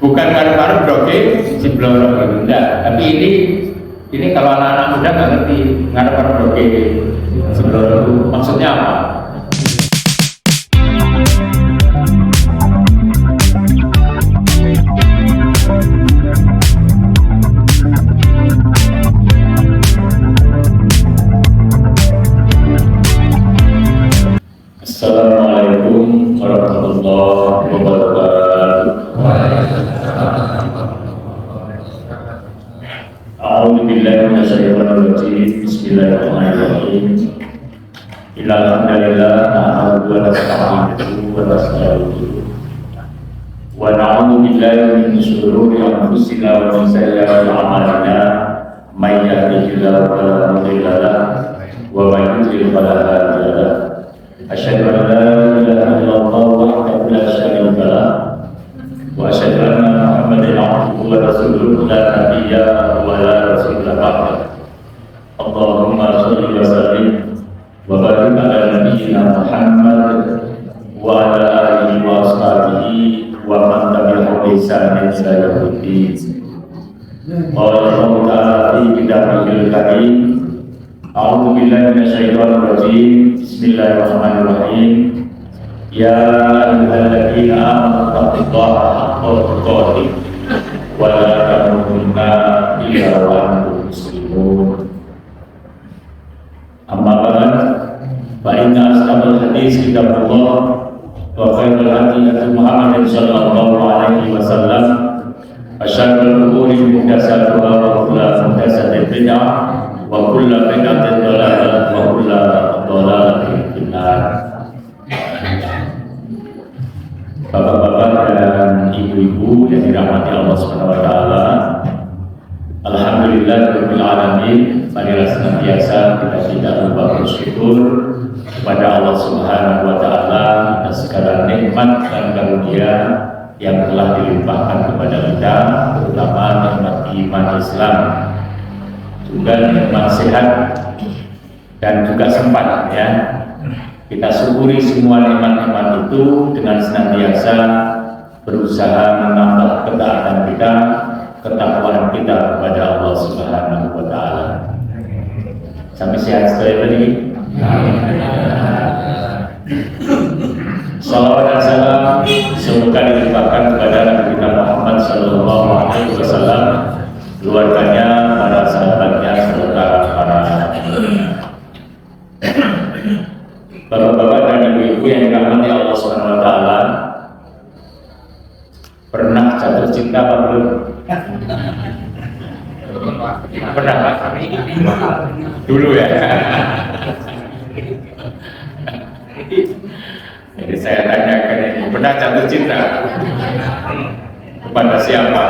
Bukan karena broke Cibloro enggak, tapi ini kalau anak-anak muda nggak ngerti ngarep broke Cibloro itu maksudnya apa. Assalamualaikum warahmatullahi wabarakatuh. A'udzu billahi minasyaitonir rajim. Bismillahirrahmanirrahim. Innal hamdalillah nahmaduhu wa nasta'inuhu wa nastaghfiruh. Wa na'udzu billahi min shururi anfusina wa min sayyiati a'malina. May yahdihillahu fala mudilla lahu wa may yudlil fala hadiya lahu. Asyhadu an la ilaha illallah wahdahu la syarika lahu wa asyhadu anna Muhammadan abduhu wa rasuluhu la nabiyya wa la rasula ba'dahu. Allahumma shalli wa sallim wa barik ala nabiyyina Muhammad wa ala alihi wa ashabihi wa man tabi'ahum bi ihsanin ila yaumiddin. Qala Allah ta'ala fi kitabihil karim. A'udzu billahi minasyaitonir rajim. Bismillahirrahmanirrahim. Ya ayyuhalladzina amanu taqullaha haqqa tuqatih wa la tamutunna illa wa antum muslimun. Amma ba'd, fa inna ashabal hadis kitabullah wa khairul hadi hadi Muhammadin sallallahu alaihi wasallam. Asyarul umuri muhdatsatuha wa kullu muhdatsatin bid'ah wa kullu bid'atin dhalalah wa kullu dhalalatin finnar. Bapak-bapak dan ibu-ibu yang dirahmati Allah Subhanahu wa taala. Alhamdulillahirabbil alamin. Marilah senantiasa kita tidak lupa bersyukur kepada Allah Subhanahu wa taala atas segala nikmat dan karunia yang telah dilimpahkan kepada kita, terutama nikmat iman Islam, juga nikmat sehat dan juga sempat ya. Kita syukuri semua nikmat-nikmat itu dengan senantiasa berusaha menambah ketaatan kita, ketakwaan kita kepada Allah Subhanahu wa taala. Sampai sehat sekali lagi. Salawat dan salam semoga dilimpahkan kepada Nabi kita Muhammad sallallahu alaihi wasallam, keluarganya, para sahabatnya, serta para bapak-bapak dan ibu-ibu yang dirahmati Allah Subhanahu wa taala. Pernah jatuh cinta apa belum? Pernah Pak? Dulu ya. Jadi saya tanyakan ini, pernah jatuh cinta kepada siapa?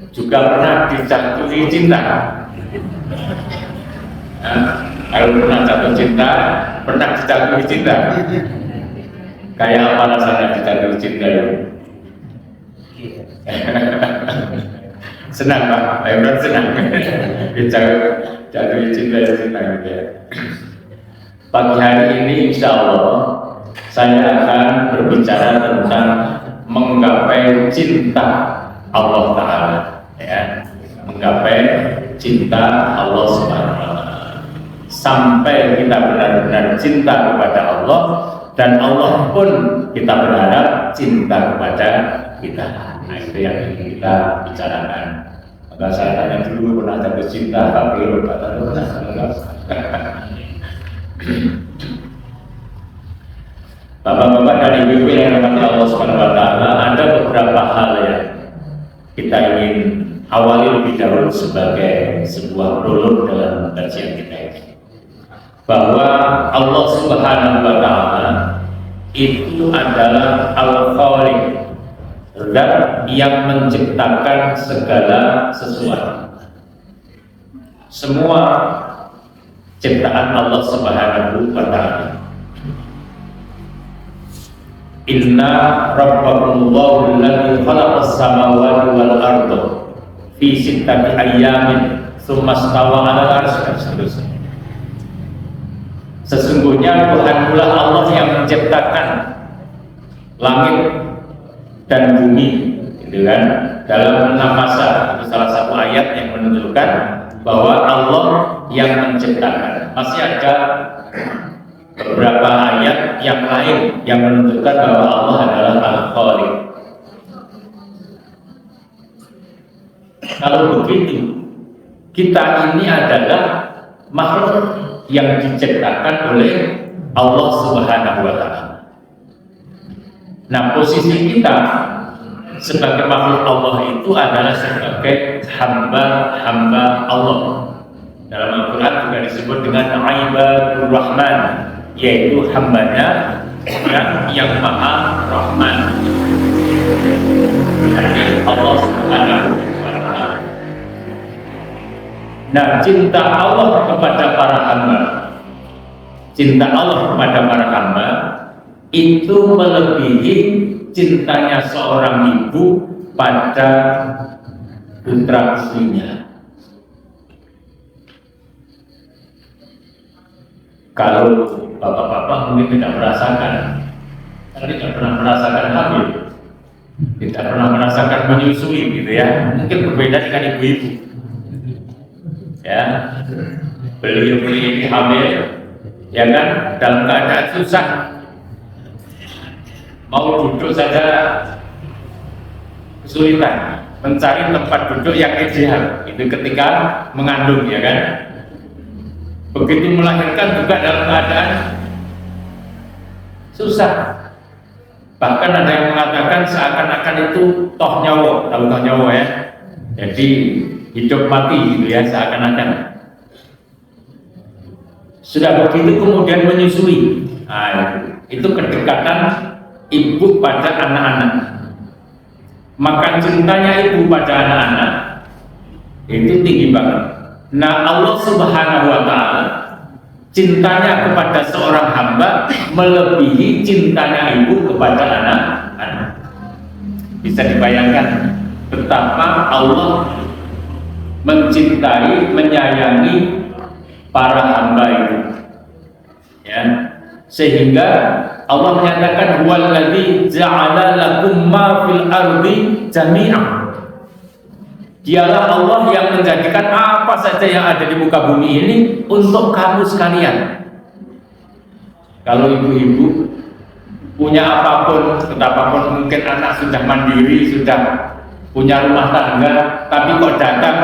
Juga pernah dijatuhi cinta? Kalau pernah jatuh cinta, pernah dijatuhi cinta? Kayak apa rasanya dijatuhi cinta itu? Senang Pak, benar senang. Jatuhi cinta itu senang gitu ya. Pagi hari ini insya Allah saya akan berbicara tentang menggapai cinta Allah Ta'ala ya. Menggapai cinta Allah Subhanahu wa taala. Sampai kita benar-benar cinta kepada Allah dan Allah pun kita berharap cinta kepada kita. Nah, itu yang ingin kita bicarakan. Maka saya tanya dulu, pernah jatuh cinta apa belum? Bapak-bapak dan ibu-ibu yang dirahmati Allah Subhanahu wa taala, ada beberapa hal yang kita ingin awali lebih dahulu sebagai sebuah prolog dalam kajian kita ini, bahwa Allah Subhanahu wa taala itu adalah Al-Khaliq, zat yang menciptakan segala sesuatu. Semua ciptaan Allah Subhanahu wa taala. Inna rabbakumullahu alladzi khalaqas samawati wal arda fi sittati ayyamin tsumma stawa 'alal 'arsy. Sesungguhnya Tuhan pula Allah yang menciptakan langit dan bumi, gitu kan? Dalam nafasa itu salah satu ayat yang menunjukkan bahwa Allah yang menciptakan. Masih ada beberapa ayat yang lain yang menunjukkan bahwa Allah adalah Al-Khaliq. Kalau begitu, kita ini adalah makhluk yang diciptakan oleh Allah Subhanahu wa Ta'ala. Nah, posisi kita sebagai makhluk Allah itu adalah sebagai hamba-hamba Allah. Dalam Al-Quran juga disebut dengan Ibadur Rahman, yaitu hambanya yang maha rahman. Jadi Allah Subhanahu wa Ta'ala. Nah, cinta Allah kepada para hamba, cinta Allah kepada para hamba itu melebihi cintanya seorang ibu pada putra putrinya. Kalau bapak-bapak mungkin tidak merasakan, karena tidak pernah merasakan hamil, tidak pernah merasakan menyusui, gitu ya. Mungkin berbeda dengan ibu-ibu. Ya, beliau ini hamil, ya kan, dalam keadaan susah, mau duduk saja kesulitan, mencari tempat duduk yang ideal itu ketika mengandung, ya kan. Begitu melahirkan juga dalam keadaan susah. Bahkan ada yang mengatakan seakan-akan itu toh nyawa, tahu toh nyawa ya. Jadi hidup mati gitu ya, seakan-akan. Sudah begitu kemudian menyusui. Nah, itu kedekatan ibu pada anak-anak. Maka cintanya ibu pada anak-anak itu tinggi banget. Nah, Allah Subhanahu wa Ta'ala cintanya kepada seorang hamba melebihi cintanya ibu kepada anak-anak. Bisa dibayangkan betapa Allah mencintai, menyayangi para hamba itu, ya, sehingga Allah menyatakan huwallazi ja'ala lakum ma fil ardi jami'an. Dialah Allah yang menjadikan apa saja yang ada di muka bumi ini untuk kamu sekalian. Kalau ibu-ibu punya apapun, betapapun mungkin anak sudah mandiri, sudah punya rumah tangga, tapi kok datang,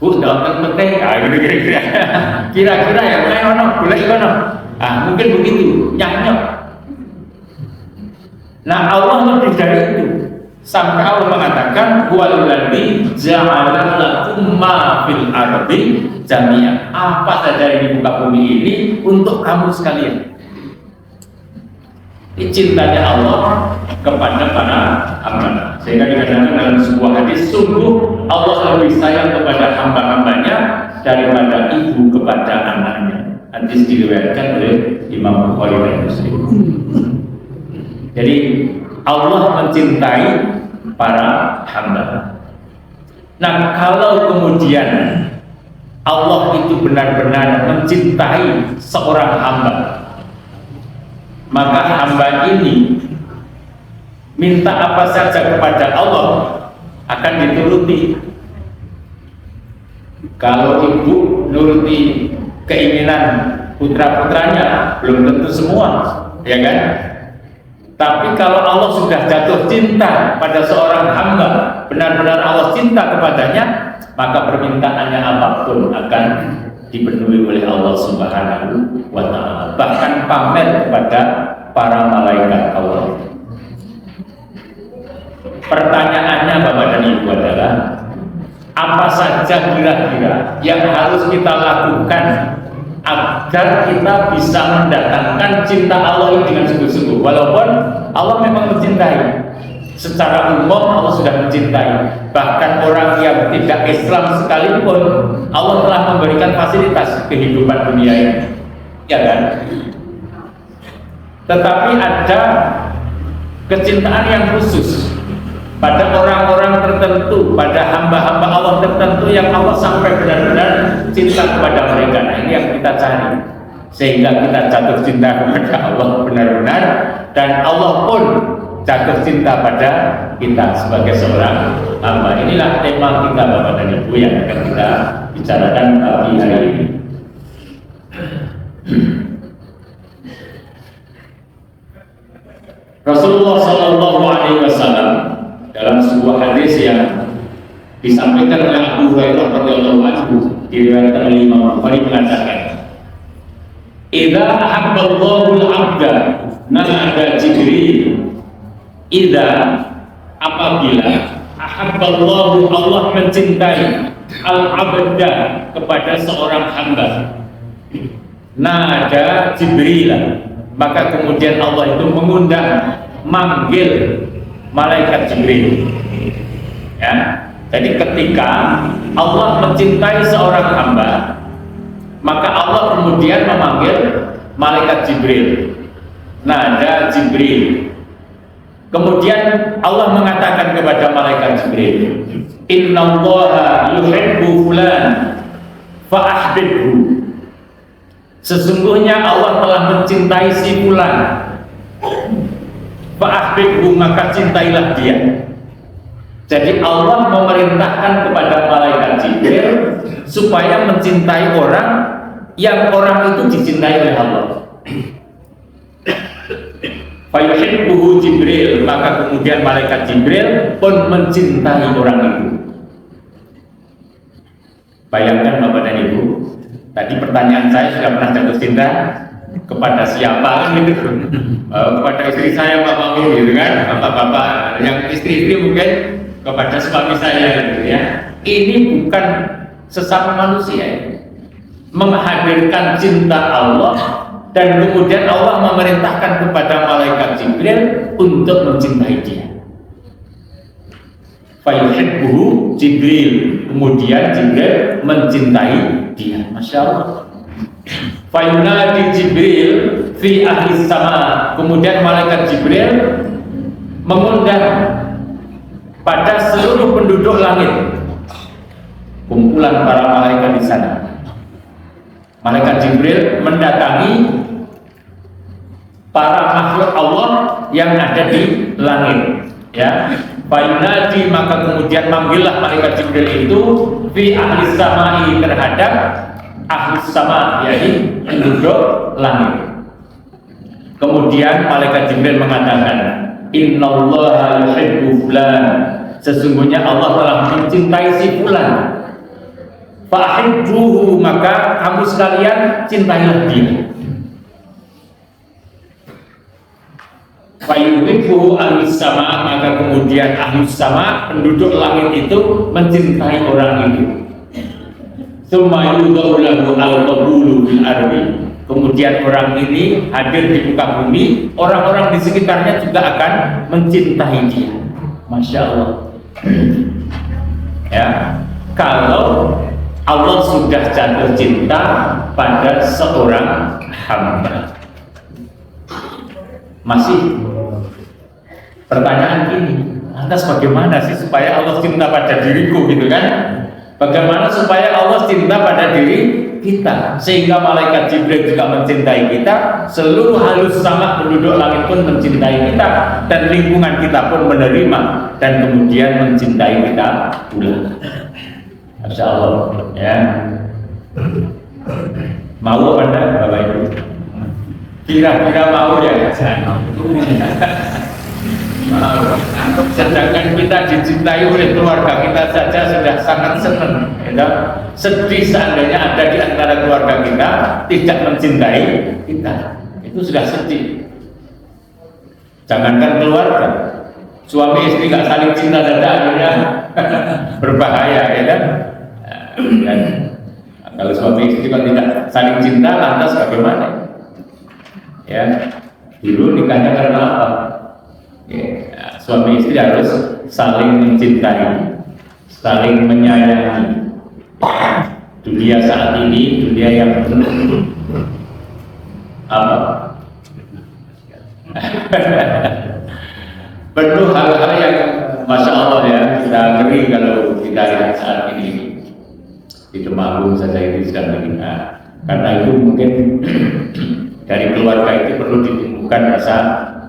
Bu, datang penting, kira-kira ya, boleh kono. Ah, mungkin begitu, nyanyok. Nah, Allah lebih dari itu. Sampai Allah mengatakan huwallazi ja'ala lakum ma fil ardi jami'an. Apa saja yang di muka bumi ini untuk kamu sekalian. Ini cintanya Allah kepada para hamba. Sehingga dikatakan dalam sebuah hadis, sungguh Allah lebih sayang kepada hamba-hambanya daripada ibu kepada anaknya. Hadis diriwayatkan oleh Imam Bukhari dan Muslim. Jadi Allah mencintai para hamba. Nah, kalau kemudian Allah itu benar-benar mencintai seorang hamba, maka hamba ini minta apa saja kepada Allah akan dituruti. Kalau ibu nuruti keinginan putra-putranya, belum tentu semua, ya kan? Tapi kalau Allah sudah jatuh cinta pada seorang hamba, benar-benar Allah cinta kepadanya, maka permintaannya apapun akan dipenuhi oleh Allah Subhanahu wa Ta'ala. Bahkan pamer kepada para malaikat Allah. Pertanyaannya Bapak dan Ibu adalah, apa saja kira-kira yang harus kita lakukan agar kita bisa mendatangkan cinta Allah ini dengan sungguh-sungguh? Walaupun Allah memang mencintai, secara umum Allah sudah mencintai. Bahkan orang yang tidak Islam sekalipun Allah telah memberikan fasilitas kehidupan dunia ini, ya kan? Tetapi ada kecintaan yang khusus pada orang-orang tertentu, pada hamba-hamba Allah tertentu yang Allah sampai benar-benar cinta kepada mereka. Nah, ini yang kita cari. sehingga kita jatuh cinta kepada Allah benar-benar, dan Allah pun jatuh cinta pada kita sebagai seorang hamba. Inilah tema kita Bapak dan Ibu yang akan kita bicarakan pagi hari ini. Rasulullah Shallallahu Alaihi Wasallam dalam sebuah hadis yang disampaikan oleh Abu Hurairah radhiyallahu anhu diriwayatkan oleh Imam Bukhari mengatakan, "Idza ahabballahu al-'abda nada Jibril." Idza apabila ahabballahu Allah mencintai al-'abda kepada seorang hamba, nada Jibril, maka kemudian Allah itu mengundang, manggil malaikat Jibril. Ya, jadi ketika Allah mencintai seorang hamba, maka Allah kemudian memanggil malaikat Jibril, nada Jibril. Kemudian Allah mengatakan kepada malaikat Jibril, "Innallaha yuhibbu fulan fa'ahbibhu." Sesungguhnya Allah telah mencintai si fulan, fa'ahbibhu, maka cintailah dia. Jadi Allah memerintahkan kepada malaikat Jibril supaya mencintai orang yang orang itu dicintai oleh Allah. Fayuhibbuhu Jibril, maka kemudian malaikat Jibril pun mencintai orang itu. Bayangkan Bapak dan Ibu, tadi pertanyaan saya, sudah pernah jatuh cinta kepada siapa gitu? Kepada istri saya Pak Mami gitu kan, bapak-bapak yang istri-istri mungkin kepada suami saya gitu ya. Ini bukan sesama manusia, menghadirkan cinta Allah, dan kemudian Allah memerintahkan kepada malaikat Jibril untuk mencintai dia. Fayuhibbuhu Jibril, kemudian Jibril mencintai dia. Masya Allah. Fayunadi Jibril fi ahli sama, kemudian malaikat Jibril mengundang pada seluruh penduduk langit, kumpulan para malaikat di sana. Malaikat Jibril mendatangi para makhluk Allah yang ada di langit, ya. Fayunadi, maka kemudian manggillah malaikat Jibril itu fi ahli samai, terhadap ahli sama, yaitu penduduk langit. Kemudian malaikat Jibril mengatakan, "Innallaha yuhibbu fulan." Sesungguhnya Allah telah mencintai si fulan. Fa'hibbuhu, maka kamu sekalian cintailah dia. Fayuhibbuhu ahli sama, maka kemudian ahli sama, penduduk langit itu mencintai orang itu. Tsumma yudau lahu al-qabulu bil ardi. Kemudian orang ini hadir di muka bumi, orang-orang di sekitarnya juga akan mencintai dia. Masya Allah. Ya, kalau Allah sudah jatuh cinta pada seorang hamba, masih pertanyaan ini, lantas bagaimana sih supaya Allah cinta pada diriku gitu kan? Bagaimana supaya Allah cinta pada diri kita, sehingga malaikat Jibril juga mencintai kita, seluruh halus sama penduduk langit pun mencintai kita, dan lingkungan kita pun menerima dan kemudian mencintai kita pula. Masya Allah, ya. Mau Anda Bapak Ibu? Kira-kira mau ya? Sedangkan kita dicintai oleh keluarga kita saja sudah sangat senang, ya. Sedih seandainya ada di antara keluarga kita tidak mencintai kita, itu sudah sedih. Jangankan keluarga, suami istri nggak saling cinta saja akhirnya berbahaya, ya kan? Dan kalau suami istri kan tidak saling cinta, lantas bagaimana? Ya, dulu nikahnya karena apa? Ya, suami istri harus saling mencintai, saling menyayangi. Dunia saat ini dunia yang penuh apa? Penuh hal-hal yang Masya Allah ya, kita ngeri kalau kita lihat saat ini. Di Temanggung saja itu sudah menikah, Karena itu mungkin dari keluarga itu perlu ditumbuhkan rasa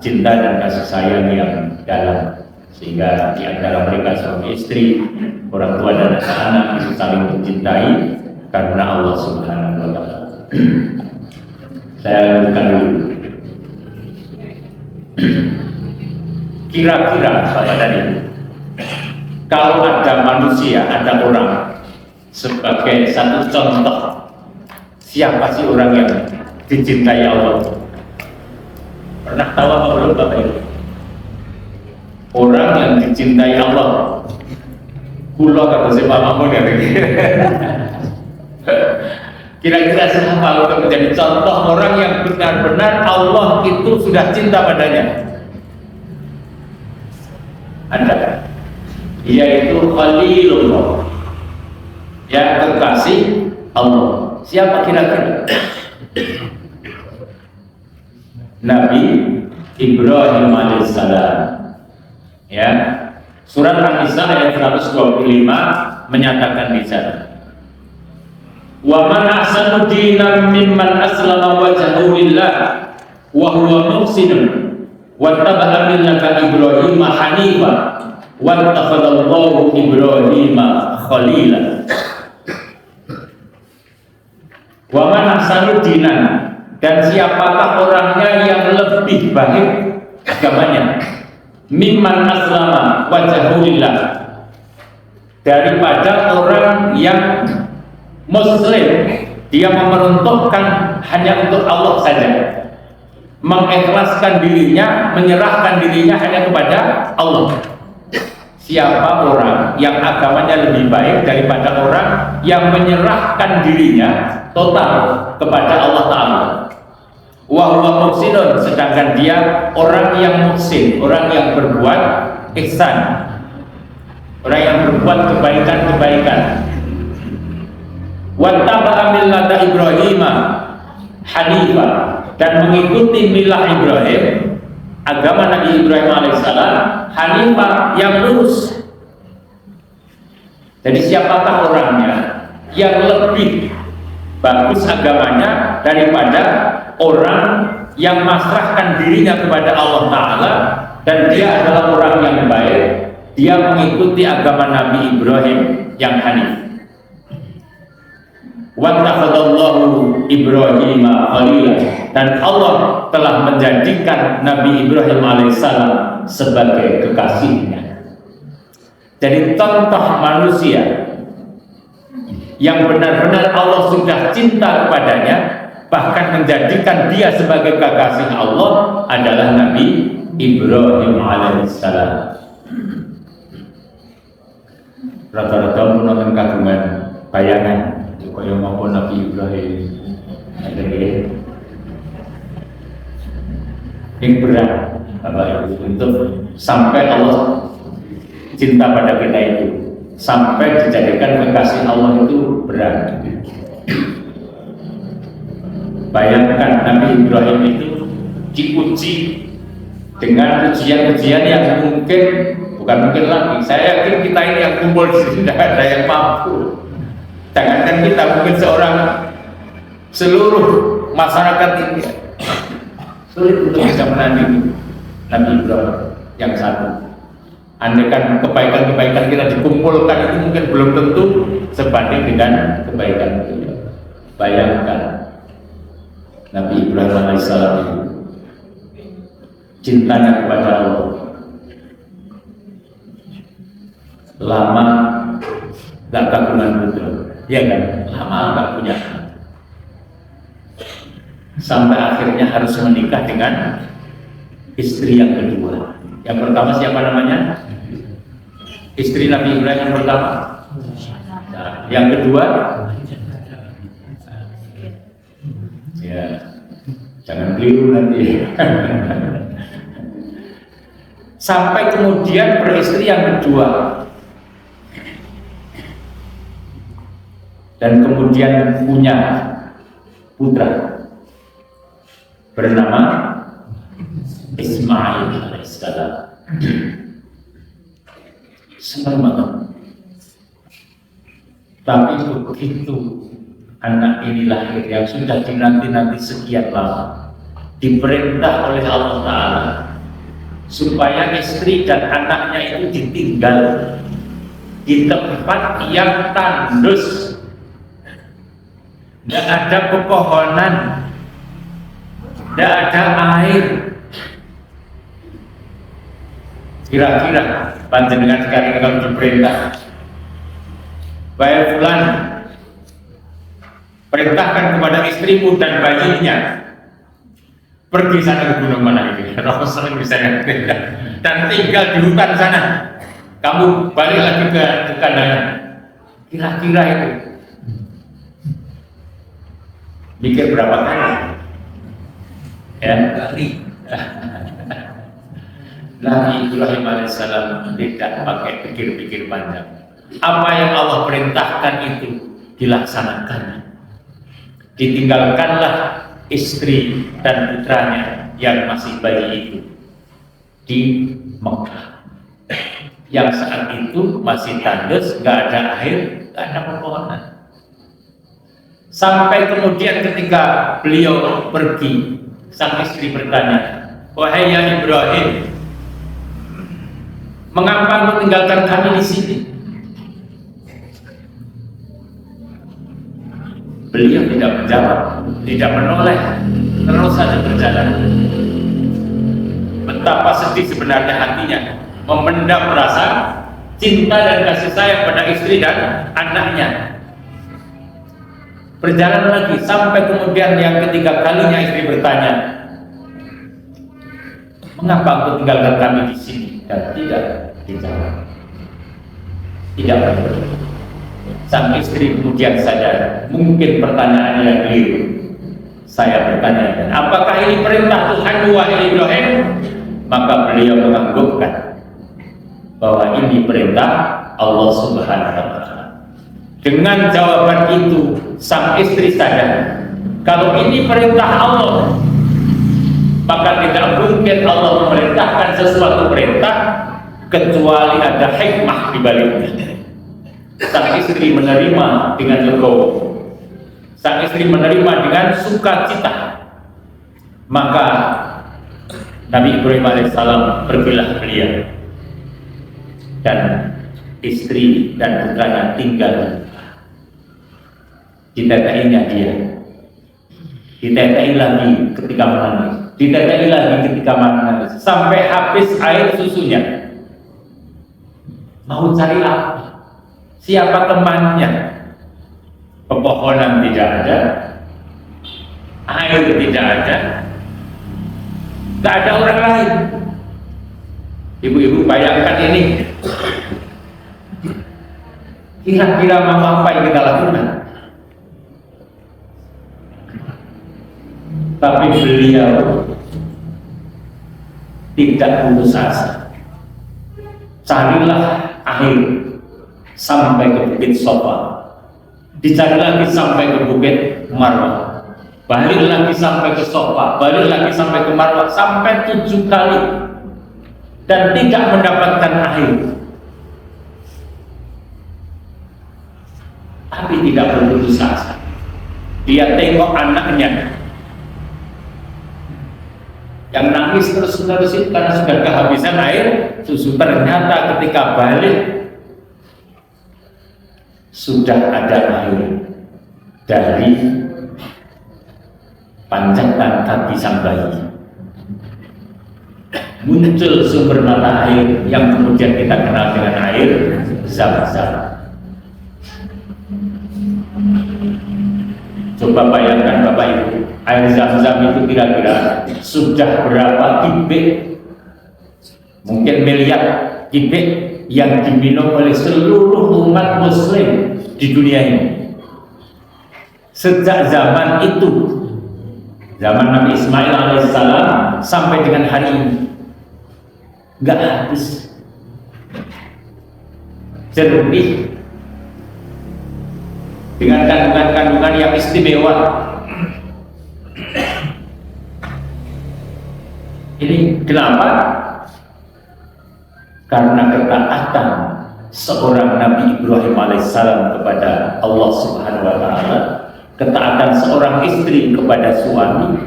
cinta dan kasih sayang yang dalam, sehingga di antara mereka suami istri, orang tua dan anak-anak itu saling mencintai karena Allah Subhanahu wa Ta'ala. Saya lanjutkan dulu. Kira-kira Bapak tadi, kalau ada manusia, ada orang sebagai satu contoh, siapa sih orang yang dicintai Allah? Pernah tahu apa belum Bapak Ibu? Orang yang dicintai Allah, kulo kata si Pak Mamun ya. Kira-kira siapa untuk menjadi contoh orang yang benar-benar Allah itu sudah cinta padanya? Ada, yaitu Khalilullah, yang kekasih Allah. Siapa kira-kira? Nabi Ibrahim alaihissalam. Ya, surat An-Nisa ayat 125 menyatakan di sana, wa man ahsanu dinan mimman aslama wajhahu lillah wa huwa muhsinun wattaba'a millata Ibrahim hanifa wattakhadallahu Ibrahim khalila. Wa man ahsanu dinan, dan siapakah orangnya yang lebih baik agamanya, mimman aslama wajhahu lillah, daripada orang yang Muslim, dia memeruntukkan hanya untuk Allah saja, mengikhlaskan dirinya, menyerahkan dirinya hanya kepada Allah. Siapa orang yang agamanya lebih baik daripada orang yang menyerahkan dirinya total kepada Allah Ta'ala? Wa huwa muhsinun, sedangkan dia orang yang muhsin, orang yang berbuat ihsan, orang yang berbuat kebaikan-kebaikan. Wattaba'a millata Ibrahim hanifa, dan mengikuti milah Ibrahim, agama Nabi Ibrahim alaihissalam, hanifah, yang lurus. Jadi siapakah orangnya yang lebih bagus agamanya daripada orang yang masrahkan dirinya kepada Allah Ta'ala, dan dia adalah orang yang baik, dia mengikuti agama Nabi Ibrahim yang hanif. Wattakhadallahu Ibrahim khalila, dan Allah telah menjadikan Nabi Ibrahim alaihissalam sebagai kekasihnya. Jadi contoh manusia yang benar-benar Allah sudah cinta kepadanya, bahkan menjadikan dia sebagai kekasih Allah, adalah Nabi Ibrahim alaihissalam. Rata-rata menonton kagungan bayangan kaya maupun Nabi Ibrahim yang berat Bapak Ibu, untuk sampai Allah cinta pada kita itu, sampai dijadikan kekasih Allah, itu berat. Bayangkan Nabi Ibrahim itu diuji dengan ujian-ujian yang bukan mungkin lagi. Saya yakin kita ini yang kumpul di sini tidak ada yang mampu. Jangankan kita, mungkin seluruh masyarakat ini sulit untuk bisa menandingi Nabi Ibrahim yang satu. Andaikan kebaikan-kebaikan kita dikumpulkan, itu mungkin belum tentu sebanding dengan kebaikan beliau. Bayangkan Nabi Ibrahim alaihissalam itu cintanya kepada Allah, lama gak kagungan betul. Ya kan, lama nggak punya, sampai akhirnya harus menikah dengan istri yang kedua. Yang pertama siapa namanya? Istri Nabi Ibrahim yang pertama. Nah, yang kedua, ya jangan keliru nanti. Sampai kemudian beristri yang kedua, dan kemudian punya putra bernama Ismail alaihissalam. Senang banget. Tapi begitu anak ini lahir yang sudah dinanti-nanti sekian lama, diperintah oleh Allah Ta'ala supaya istri dan anaknya itu ditinggal di tempat yang tandus, tidak ada pepohonan, tidak ada air. Kira-kira panjenengan sekarang kalau diperintah, baik fulan, perintahkan kepada istrimu dan bayinya pergi sana ke gunung mana ini, Rasul misalnya, dan tinggal di hutan sana. Kamu balik lagi ke kandang. Kira-kira itu mikir berapa kali? Ya, kali. Nabi Ibrahim alaihissalam tidak pakai pikir-pikir panjang. Apa yang Allah perintahkan itu dilaksanakan. Ditinggalkanlah istri dan putranya yang masih bayi itu di Mekah, yang saat itu masih tandus, nggak ada air, nggak ada pepohonan. Sampai kemudian ketika beliau pergi, sang istri bertanya, wahai ya Ibrahim, mengapa engkau tinggalkan kami di sini? Beliau tidak menjawab, tidak menoleh, terus saja berjalan. Betapa sedih sebenarnya hatinya, memendam rasa cinta dan kasih sayang pada istri dan anaknya. Berjalan lagi sampai kemudian yang ketiga kalinya istri bertanya, mengapa engkau tinggalkan kami di sini? Dan tidak dijawab, tidak berdoa. Sang istri kemudian sadar, mungkin pertanyaannya yang keliru. Saya bertanya, apakah ini perintah Tuhan wahai Ibrahim? Maka beliau menganggukkan bahwa ini perintah Allah Subhanahu wa Ta'ala. Dengan jawaban itu, sang istri sadar, kalau ini perintah Allah, maka tidak mungkin Allah memerintahkan sesuatu perintah kecuali ada hikmah di baliknya. Sang istri menerima dengan legowo, sang istri menerima dengan sukacita. Maka Nabi Ibrahim alaihissalam pergilah beliau, dan istri dan putranya tinggal. Ditetainya dia, ditetai lagi ketika menangis, ditetai lagi ketika menangis, sampai habis air susunya. Mau cari apa? Siapa temannya? Pepohonan tidak ada, air tidak ada, nggak ada orang lain. Ibu-ibu bayangkan ini, kira-kira mau apa yang kita lakukan? Tapi beliau tidak putus asa. Carilah air sampai ke Bukit Sofa, dicari lagi sampai ke Bukit Marwah, balik lagi sampai ke Sofa, balik lagi sampai ke Marwah, sampai 7 kali dan tidak mendapatkan air. Tapi tidak berputus asa. Dia tengok anaknya yang nangis terus-menerus itu karena sudah kehabisan air susu. Ternyata ketika balik sudah ada air dari panjatan kaki sang bayi. Muncul sumber mata air yang kemudian kita kenal dengan air Zam-Zam. Coba bayangkan Bapak Ibu, air Zam-Zam itu kira-kira sudah berapa kubik, mungkin miliar kubik yang diminum oleh seluruh umat muslim di dunia ini. Sejak zaman itu, zaman Nabi Ismail alaihissalam sampai dengan hari ini, nggak habis. Jernih, dengan kandungan-kandungan yang istimewa. Ini kenapa? Karena ketaatan seorang Nabi Ibrahim alaihissalam kepada Allah Subhanahu wa Ta'ala ketaatan seorang istri kepada suami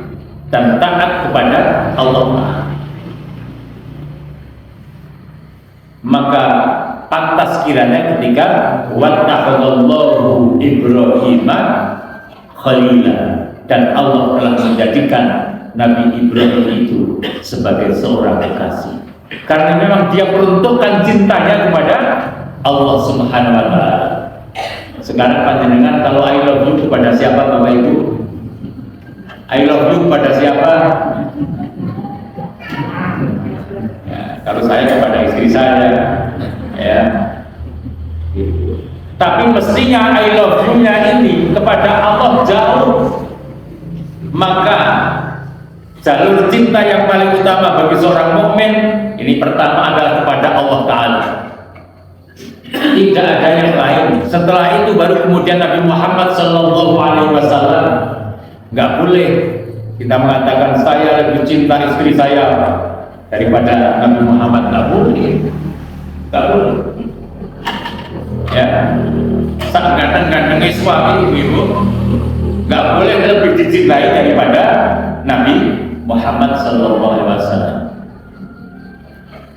dan taat kepada Allah. Maka pantas kiranya ketika wattakhadallahu Ibrahima khalila, dan Allah telah menjadikan Nabi Ibrahim itu sebagai seorang kekasih, karena memang dia peruntukkan cintanya kepada Allah Subhanahu wa Ta'ala. Sekarang panjenengan kalau I love you kepada siapa Bapak Ibu? I love you kepada siapa? Ya, kalau saya kepada istri saya, ya. Tapi mestinya I love you-nya ini kepada Allah jauh. Maka jalur cinta yang paling utama bagi seorang mukmin ini pertama adalah kepada Allah Ta'ala. Tidak ada yang lain. Setelah itu baru kemudian Nabi Muhammad SAW. Nggak boleh kita mengatakan saya lebih cinta istri saya daripada Nabi Muhammad. Nggak boleh. Nggak boleh. Ya, saat kadang-kadang suami ibu nggak boleh lebih dicintai daripada Nabi Muhammad SAW.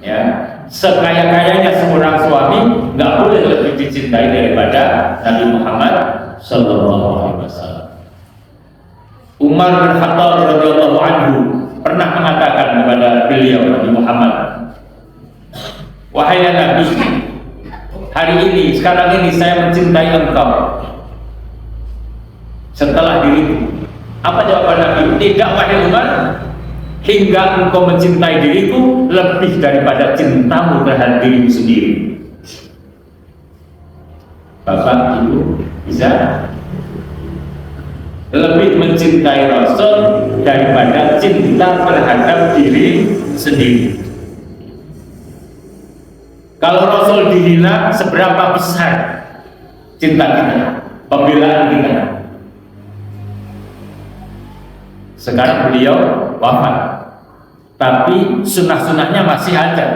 Ya, sekaya-kayanya seorang suami nggak boleh lebih dicintai daripada Nabi Muhammad SAW. Umar bin Khattab radhiyallahu anhu pernah mengatakan kepada beliau Nabi Muhammad, wahai Nabi, hari ini, sekarang ini saya mencintai engkau setelah diriku. Apa jawaban Nabi? Tidak wahai Umar, hingga engkau mencintai diriku lebih daripada cintamu terhadap dirimu sendiri. Bapak Ibu bisa lebih mencintai Rasul daripada cinta terhadap diri sendiri. Kalau Rasul dihina, seberapa besar cinta kita, pembelaan kita. Sekarang beliau wafat, tapi sunnah-sunnahnya masih ada.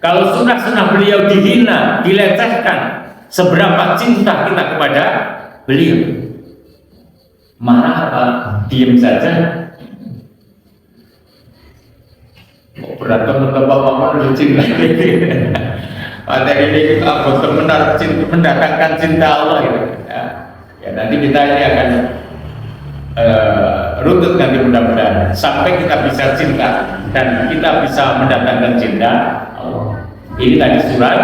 Kalau sunnah-sunnah beliau dihina, dilecehkan, seberapa cinta kita kepada beliau? Marah apa? Diam saja? Berantem dengan bapak lu cinta. Pada ini kita benar-benar mendatangkan cinta Allah gitu. Ya, nanti kita ini akan runtut nanti mudah-mudahan sampai kita bisa cinta dan kita bisa mendatangkan cinta Allah. Ini tadi surat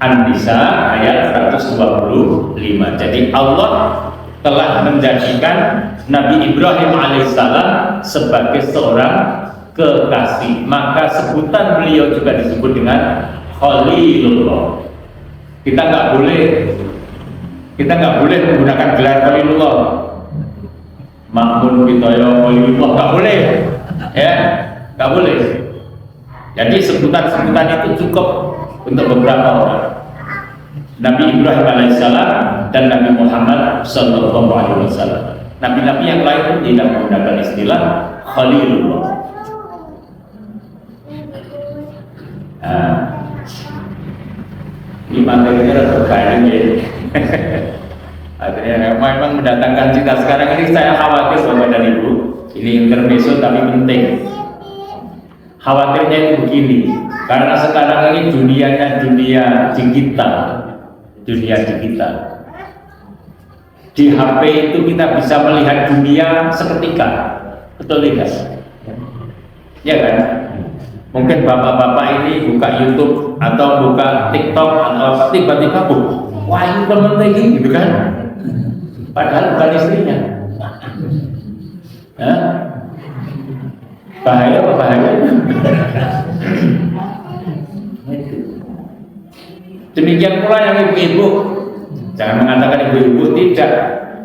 An-Nisa ayat 125. Jadi Allah telah menjadikan Nabi Ibrahim alaihissalam sebagai seorang kekasih, maka sebutan beliau juga disebut dengan Khalilullah. Kita nggak boleh menggunakan gelar Khalilullah. Makmun Bitoyo Khalilullah nggak boleh, ya, nggak boleh. Jadi sebutan-sebutan itu cukup untuk beberapa orang. Nabi Ibrahim alaihissalam dan Nabi Muhammad sallallahu alaihi wasallam. Nabi-nabi yang lain tidak menggunakan istilah Khalilullah. Ini materinya terkait ya. Akhirnya memang mendatangkan cinta. Sekarang ini saya khawatir Bapak dan Ibu, ini intermezzo tapi penting. Khawatirnya itu begini, karena sekarang ini dunianya dunia digital. Di HP itu kita bisa melihat dunia seketika, betul tidak? Ya kan? Mungkin bapak-bapak ini buka YouTube atau buka TikTok atau apa, tiba-tiba wah ini temen lagi gitu kan? Padahal bukan istrinya. Bahaya apa bahaya? Demikian pula yang ibu-ibu, jangan mengatakan ibu-ibu tidak.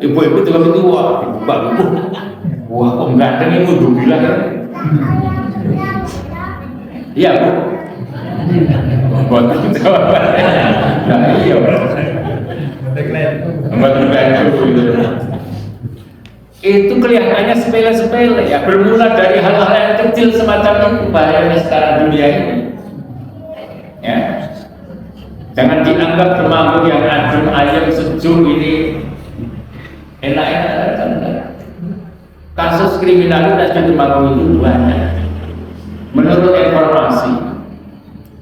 Ibu-ibu juga itu wah kok ganteng ini udah bilang kan? Iya Bu. Buat jawaban. Nah iya. Buat gitu. Itu kelihatannya sepele-sepele ya, bermula dari hal-hal yang kecil semacam itu. Bahayanya sekarang dunia ini. Ya. Jangan dianggap bermakmur yang adem ayem sejuk ini Enak-enak kan? Kasus kriminalitas di Temanggung itu banyak. Menurut informasi,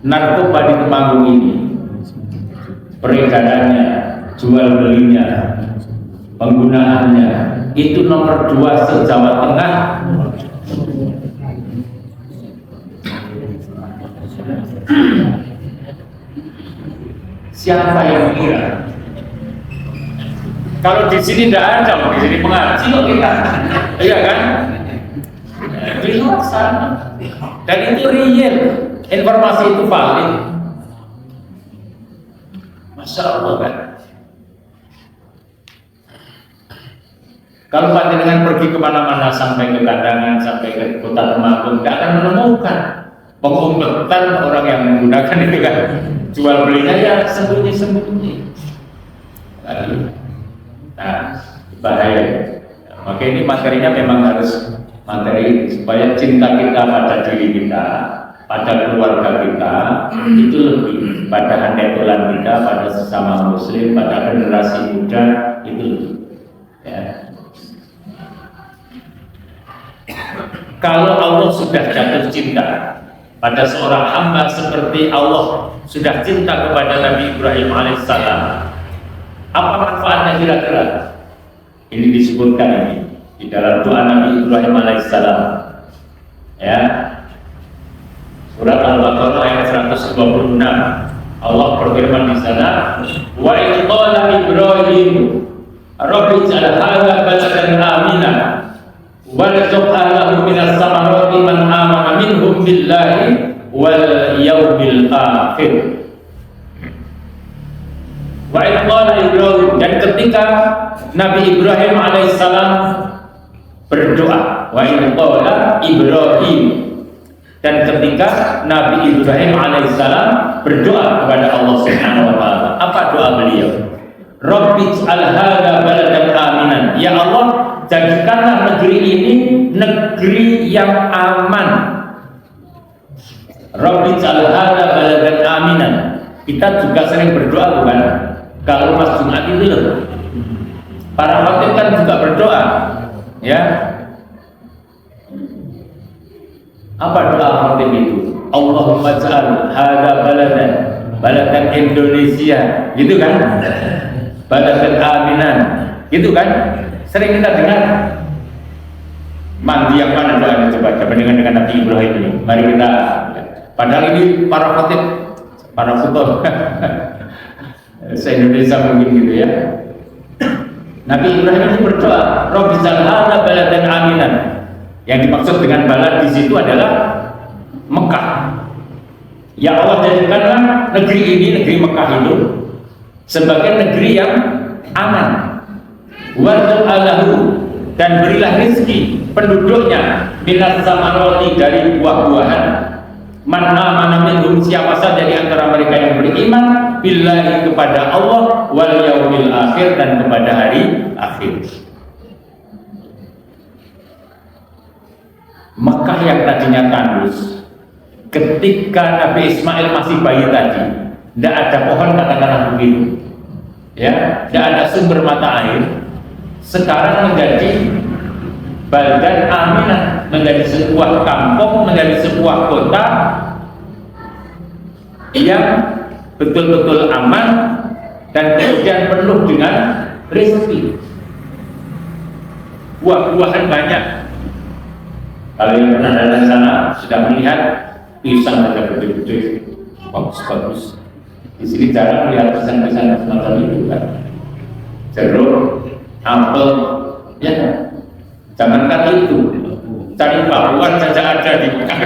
narkoba di Temanggung ini peredarannya, jual belinya, penggunaannya itu nomor 2 se-Jawa Tengah. Siapa yang mengira? Kalau di sini tidak ada, di sini mengaji kok kita, iya kan? Di luar sana. Dan itu real, informasi itu valid. Masya Allah kan? Kalau panjenengan pergi kemana-mana sampai ke Kandangan, sampai ke kota Temanggung, tidak akan menemukan pengumpetan orang yang menggunakan itu kan. Jual belinya ya sembunyi-sembunyi. Nah, bahaya. Maka ini materinya memang harus materi supaya cinta kita pada diri kita, pada keluarga kita itu lebih, pada handetolan kita, pada sesama muslim, pada generasi muda itu lebih. Ya. Kalau Allah sudah jatuh cinta pada seorang hamba seperti Allah sudah cinta kepada Nabi Ibrahim alaihissalam, apa manfaatnya kira-kira? Ini disebutkan ini di dalam doa Nabi Ibrahim alaihissalam, ya, surat Al-Baqarah ayat 126. Allah berfirman di sana, wa idh qala Ibrahim rabbi ij'al hadha baladan amina warzuq ahlahu minas samarati man amana minhum billahi wal yaumil akhir. Wa idh qala Ibrahim, dan ketika Nabi Ibrahim alaihissalam berdoa, wa idh qala Ibrahim, dan ketika Nabi Ibrahim alaihissalam berdoa kepada Allah Subhanahu wa taala, apa doa beliau? Rabbi ij'al hadza baladan aminan, ya Allah, jadikanlah negeri ini negeri yang aman. Rabbi ij'al hadza baladan aminan. Kita juga sering berdoa bukan? Kalau Mas Jumat itu loh, para khatib kan juga berdoa, ya. Apa doa khatib itu? Allahumma ja'al hadza baladan Indonesia, gitu kan? Baladan aminan, gitu kan? Sering kita dengar. Mandi yang mana doanya coba bandingkan dengan Nabi Ibrahim ini? Mari kita. Padahal ini para khatib, para futur se-Indonesia mungkin gitu ya. Nabi Ibrahim itu berdoa, Rabbi ij'al hadza baladan aminan. Yang dimaksud dengan balad di situ adalah Mekah. Ya Allah, jadikanlah negeri ini, negeri Mekah itu sebagai negeri yang aman. Warzuq ahlahu, dan berilah rezeki penduduknya minas samarati, dari buah-buahan. Man amana minhum, siapa saja di antara mereka yang beriman billahi, kepada Allah, wal yaumil akhir, dan kepada hari akhir. Mekah yang tadinya tandus, ketika Nabi Ismail masih bayi tadi, tidak ada pohon, katakanlah begitu, ya, tidak ada sumber mata air. Sekarang menjadi baldan aminah, menjadi sebuah kampung, menjadi sebuah kota yang betul-betul aman dan kemudian penuh dengan rezeki. Buah-buahan banyak. Kalau yang pernah datang sana sudah melihat pisang ada gede-gede, bagus-bagus. Di sini jarang melihat pisang-pisang semacam itu kan. Jeruk, apel, ya. Jangankan itu, cari bakwan saja ada di Mekah.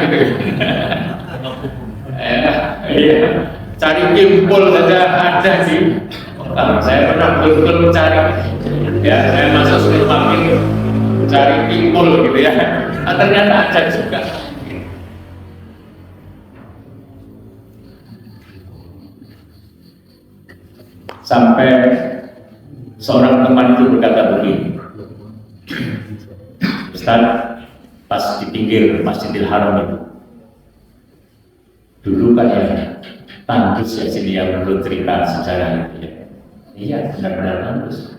Cari kimpul saja ada di Mekah. Saya pernah betul-betul mencari, ya, saya masuk supermarket cari kimpul gitu ya. Ternyata ada juga. Sampai seorang teman itu berkata begini, Ustaz, pas di pinggir Masjidil Haram itu, dulu kan ya tandus ya sini yang menurut cerita sejarah itu ya. Iya, benar-benar tandus.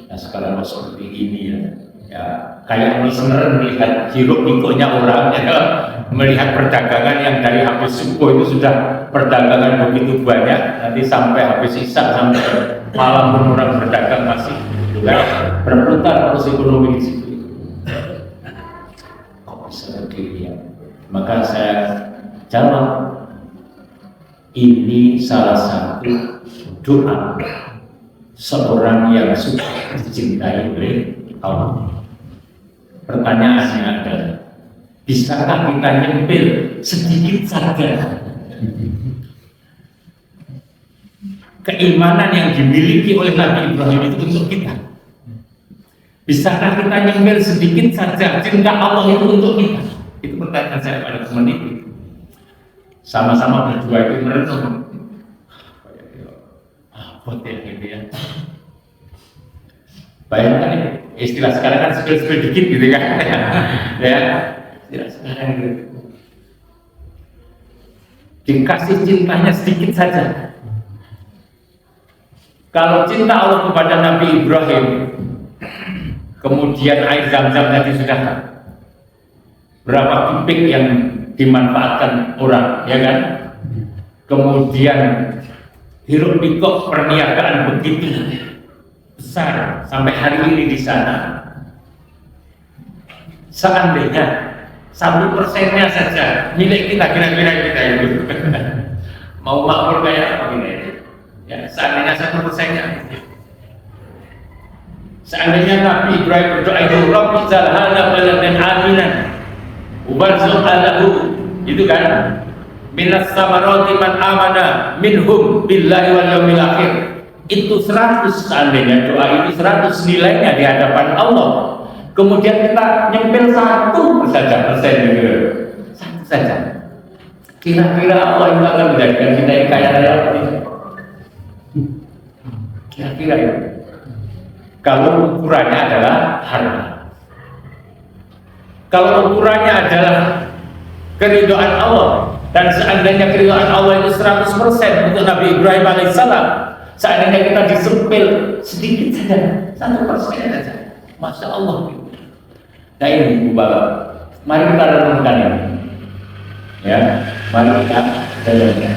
Nah, sekarang seperti ini ya. Ya, kayak listener melihat hiruk pikuknya orang, ya, melihat perdagangan yang dari habis subuh itu sudah perdagangan begitu banyak, nanti sampai habis isya sampai malam pun orang berdagang masih juga berputar terus ekonomi di situ. Kok bisa begini? Maka saya jawab, ini salah satu doa seorang yang sudah dicintai oleh Allah. Pertanyaannya adalah, bisakah kita nyempil sedikit saja keimanan yang dimiliki oleh Nabi Ibrahim itu untuk kita? Bisakah kita nyempil sedikit saja cinta Allah itu untuk kita? Itu pertanyaan saya pada teman itu. Sama-sama berdua itu merenung. Apa gitu ya? Bayangkan ya, istilah sekarang kan spill dikit gitu kan. Ya, istilah sekarang gitu. Dikasih cintanya sedikit saja. Kalau cinta Allah kepada Nabi Ibrahim, kemudian air Zam-Zam tadi sudah berapa kubik yang dimanfaatkan orang, ya kan? Kemudian hiruk pikuk perniagaan begitu besar sampai hari ini di sana. Seandainya 1%-nya saja milik kita, kira-kira kita itu mau makmur kayak apa ini? Ya, seandainya 1%-nya. Seandainya Nabi Ibrahim berdoa itu, Rabbi ij'al hadza baladan aminan warzuq ahlahu, itu kan, minas samarati man amana minhum billahi wal yawmil akhir. Itu 100, seandainya doa itu 100 nilainya di hadapan Allah. Kemudian kita nyempil 1% saja gitu. 1 saja. Kira-kira Allah itu akan menjadikan kita yang kaya raya atau tidak? Kira-kira ya. Kalau ukurannya adalah harta. Kalau ukurannya adalah keridhaan Allah, dan seandainya keridhaan Allah itu 100% untuk Nabi Ibrahim alaihissalam, seandainya kita disempil sedikit saja, 1% saja, Masya Allah. Nah ini Ibu Bapak, mari kita renungkan ini, ya, mari kita renungkan.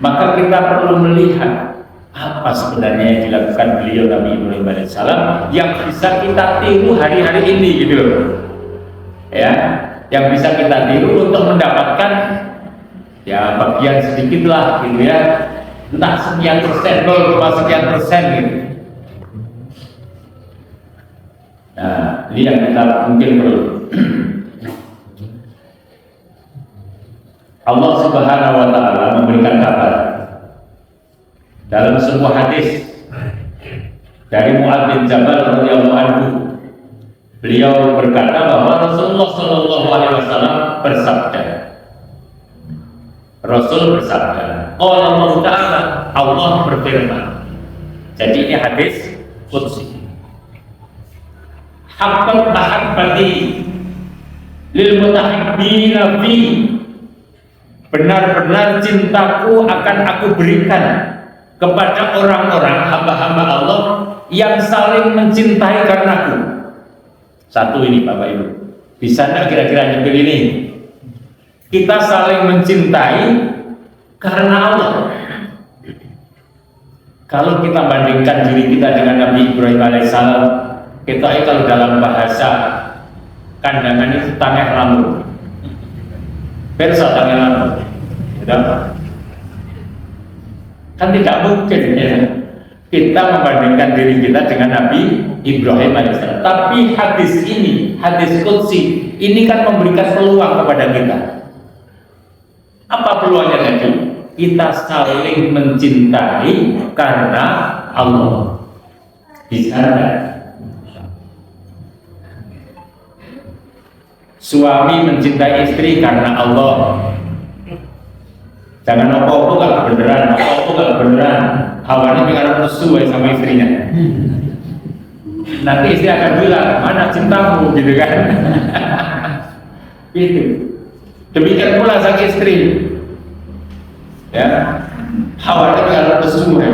Maka kita perlu melihat apa sebenarnya yang dilakukan beliau Nabi Ibrahim alaihissalam yang bisa kita tiru hari-hari ini, gitu loh, ya, yang bisa kita tiru untuk mendapatkan ya bagian sedikit lah, gitu ya, entah sekian persen, 0,sekian% gitu. Nah, ini yang kita mungkin perlu. Allah Subhanahu wa Ta'ala memberikan kabar dalam sebuah hadis dari Mu'adz bin Jabal radhiyallahu anhu. Beliau berkata bahwa Rasulullah Shallallahu Alaihi Wasallam bersabda, Rasul bersabda, Allah Ta'ala, Allah berfirman. Jadi ini hadis qudsi. Haqqat mahabbati lil mutahibbina fi, benar-benar cintaku akan aku berikan kepada orang-orang hamba-hamba Allah yang saling mencintai karenaku. Satu ini Bapak Ibu, bisa enggak kira-kira nyebut ini? Kita saling mencintai karena Allah. Kalau kita bandingkan diri kita dengan Nabi Ibrahim alaihissalam, kita kalau dalam bahasa kandangan itu tangeh lamun. Persa tangeh lamun. Kan tidak mungkin ya, kita membandingkan diri kita dengan Nabi Ibrahim alaihissalam. Tapi hadis ini, hadis qudsi ini kan memberikan peluang kepada kita. Apa peluangnya tadi? Kita saling mencintai karena Allah. Bisa enggak? Suami mencintai istri karena Allah. Jangan apa-apa gak beneran, apa-apa gak beneran. Awalnya pengen sesuai sama istrinya. Nanti istri akan bilang, mana cintamu, gitu kan? Gitu. Demikian pula sang istri. Ya, awalnya pengen sesuai.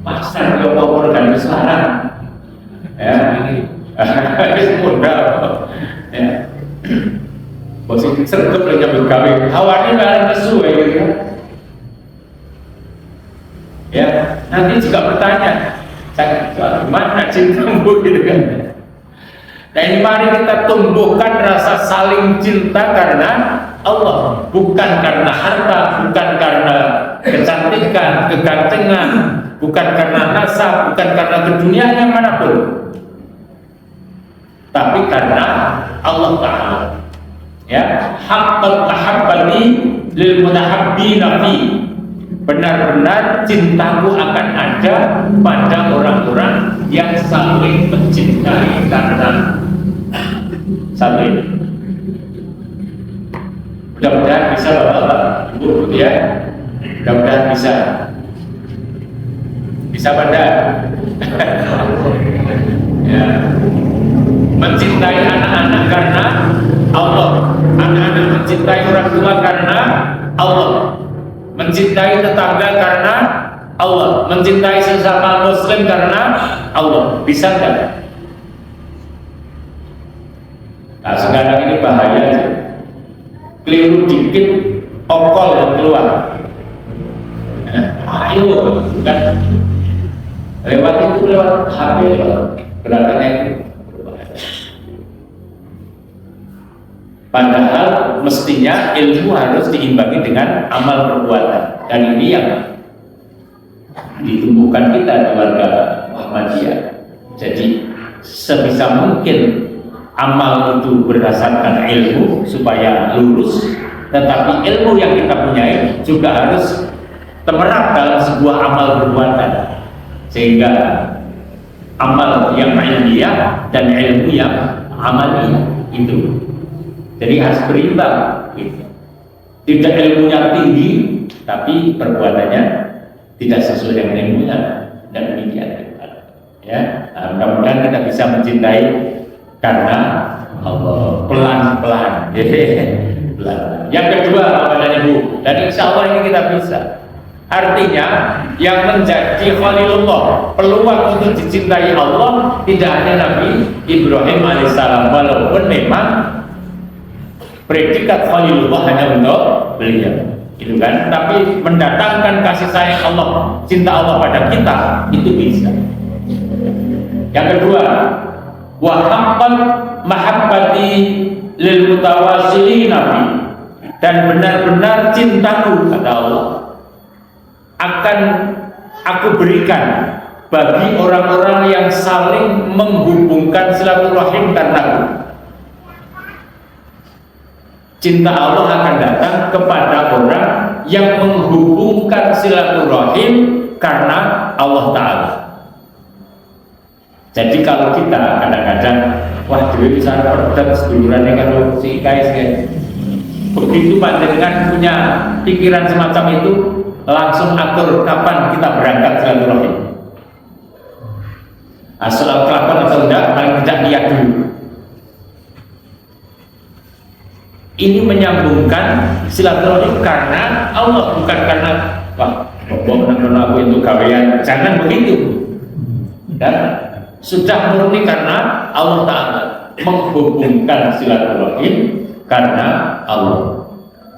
Masa dia mau organik sekarang? Ya, mudah. Ya, posisi sergap lagi berkawin. Hawa ini malah nesu ya, gitu. Ya, nanti juga bertanya, gimana cintamu gitu kan? Nah ini mari kita tumbuhkan rasa saling cinta karena Allah, bukan karena harta, bukan karena kecantikan, kegantengan, bukan karena nasab, bukan karena keduniaan manapun, tapi karena Allah Ta'ala. Ya, haqqat mahabbati lil mutahabbina fi. Benar-benar cintaku akan ada pada orang-orang yang saling mencintai karena saling. Mudah-mudahan bisa Bapak, Ibu, ya. Mudah-mudahan bisa pada ya. Mencintai anak-anak karena Allah, anak-anak mencintai orang tua karena Allah, mencintai tetangga karena Allah, mencintai sesama muslim karena Allah. Bisa kan? Nah sekarang ini bahaya aja. Keliru dikit okol yang keluar. Ayo kan lewat HP gerakannya itu. Padahal mestinya ilmu harus diimbangi dengan amal perbuatan, dan ini yang ditumbuhkan kita di warga Muhammadiyah. Jadi sebisa mungkin amal itu berdasarkan ilmu supaya lurus, tetapi ilmu yang kita punyai juga harus termerap dalam sebuah amal perbuatan, sehingga amal yang ilmiah dan ilmu yang amaliyah itu jadi harus berimbang gitu. Tidak ilmunya tinggi tapi perbuatannya tidak sesuai dengan ilmunya, dan demikian ya. Nah, mudah-mudahan kita bisa mencintai karena Allah pelan-pelan. Yang kedua Bapak dan Ibu, dan insya Allah ini kita bisa. Artinya yang menjadi Khalilullah, peluang untuk dicintai Allah tidak hanya Nabi Ibrahim alaihissalam, walaupun memang predikat Khalilullah hanya untuk beliau, itu kan. Tapi mendatangkan kasih sayang Allah, cinta Allah pada kita itu bisa. Yang kedua, wa haqqan mahabbati lil mutawassilina fi, dan benar-benar cintaku kata Allah akan aku berikan bagi orang-orang yang saling menghubungkan silaturahim karenaku. Cinta Allah akan datang kepada orang yang menghubungkan silaturahim karena Allah Ta'ala. Jadi kalau kita kadang-kadang, wah dewi bisa perdet sedulurannya kalau si Kais begitu panjenengan punya pikiran semacam itu, langsung atur kapan kita berangkat silaturahim. Asal kelakon atau enggak, paling tidak niat dulu. Ini menyambungkan silaturahim karena Allah, bukan karena wah karena aku itu gawean. Jangan begitu. Dan sudah murni karena Allah Ta'ala, menghubungkan silaturahim karena Allah.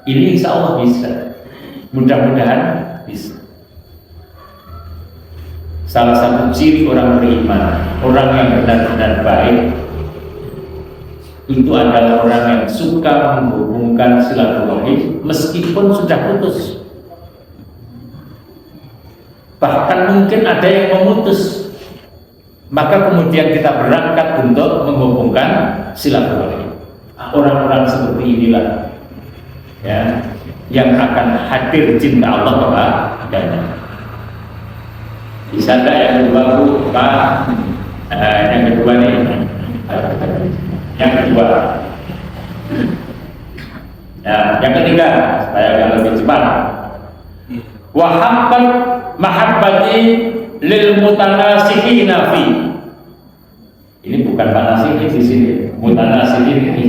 Ini insya Allah bisa. Mudah-mudahan bisa. Salah satu ciri orang beriman, orang yang benar-benar baik, itu adalah orang yang suka menghubungkan silaturahim meskipun sudah putus. Bahkan mungkin ada yang memutus, maka kemudian kita berangkat untuk menghubungkan silaturahim. Orang-orang seperti inilah ya yang akan hadir cinta Allah kepadanya. Bisa enggak yang kedua Bu, Pak? Yang kedua nih. Yang kedua. Nah, yang ketiga, supaya agak lebih cepat. Wa haqqan mahabbati lil mutanasihina fi. Ini bukan panasihin di sini, mutanasihin ini.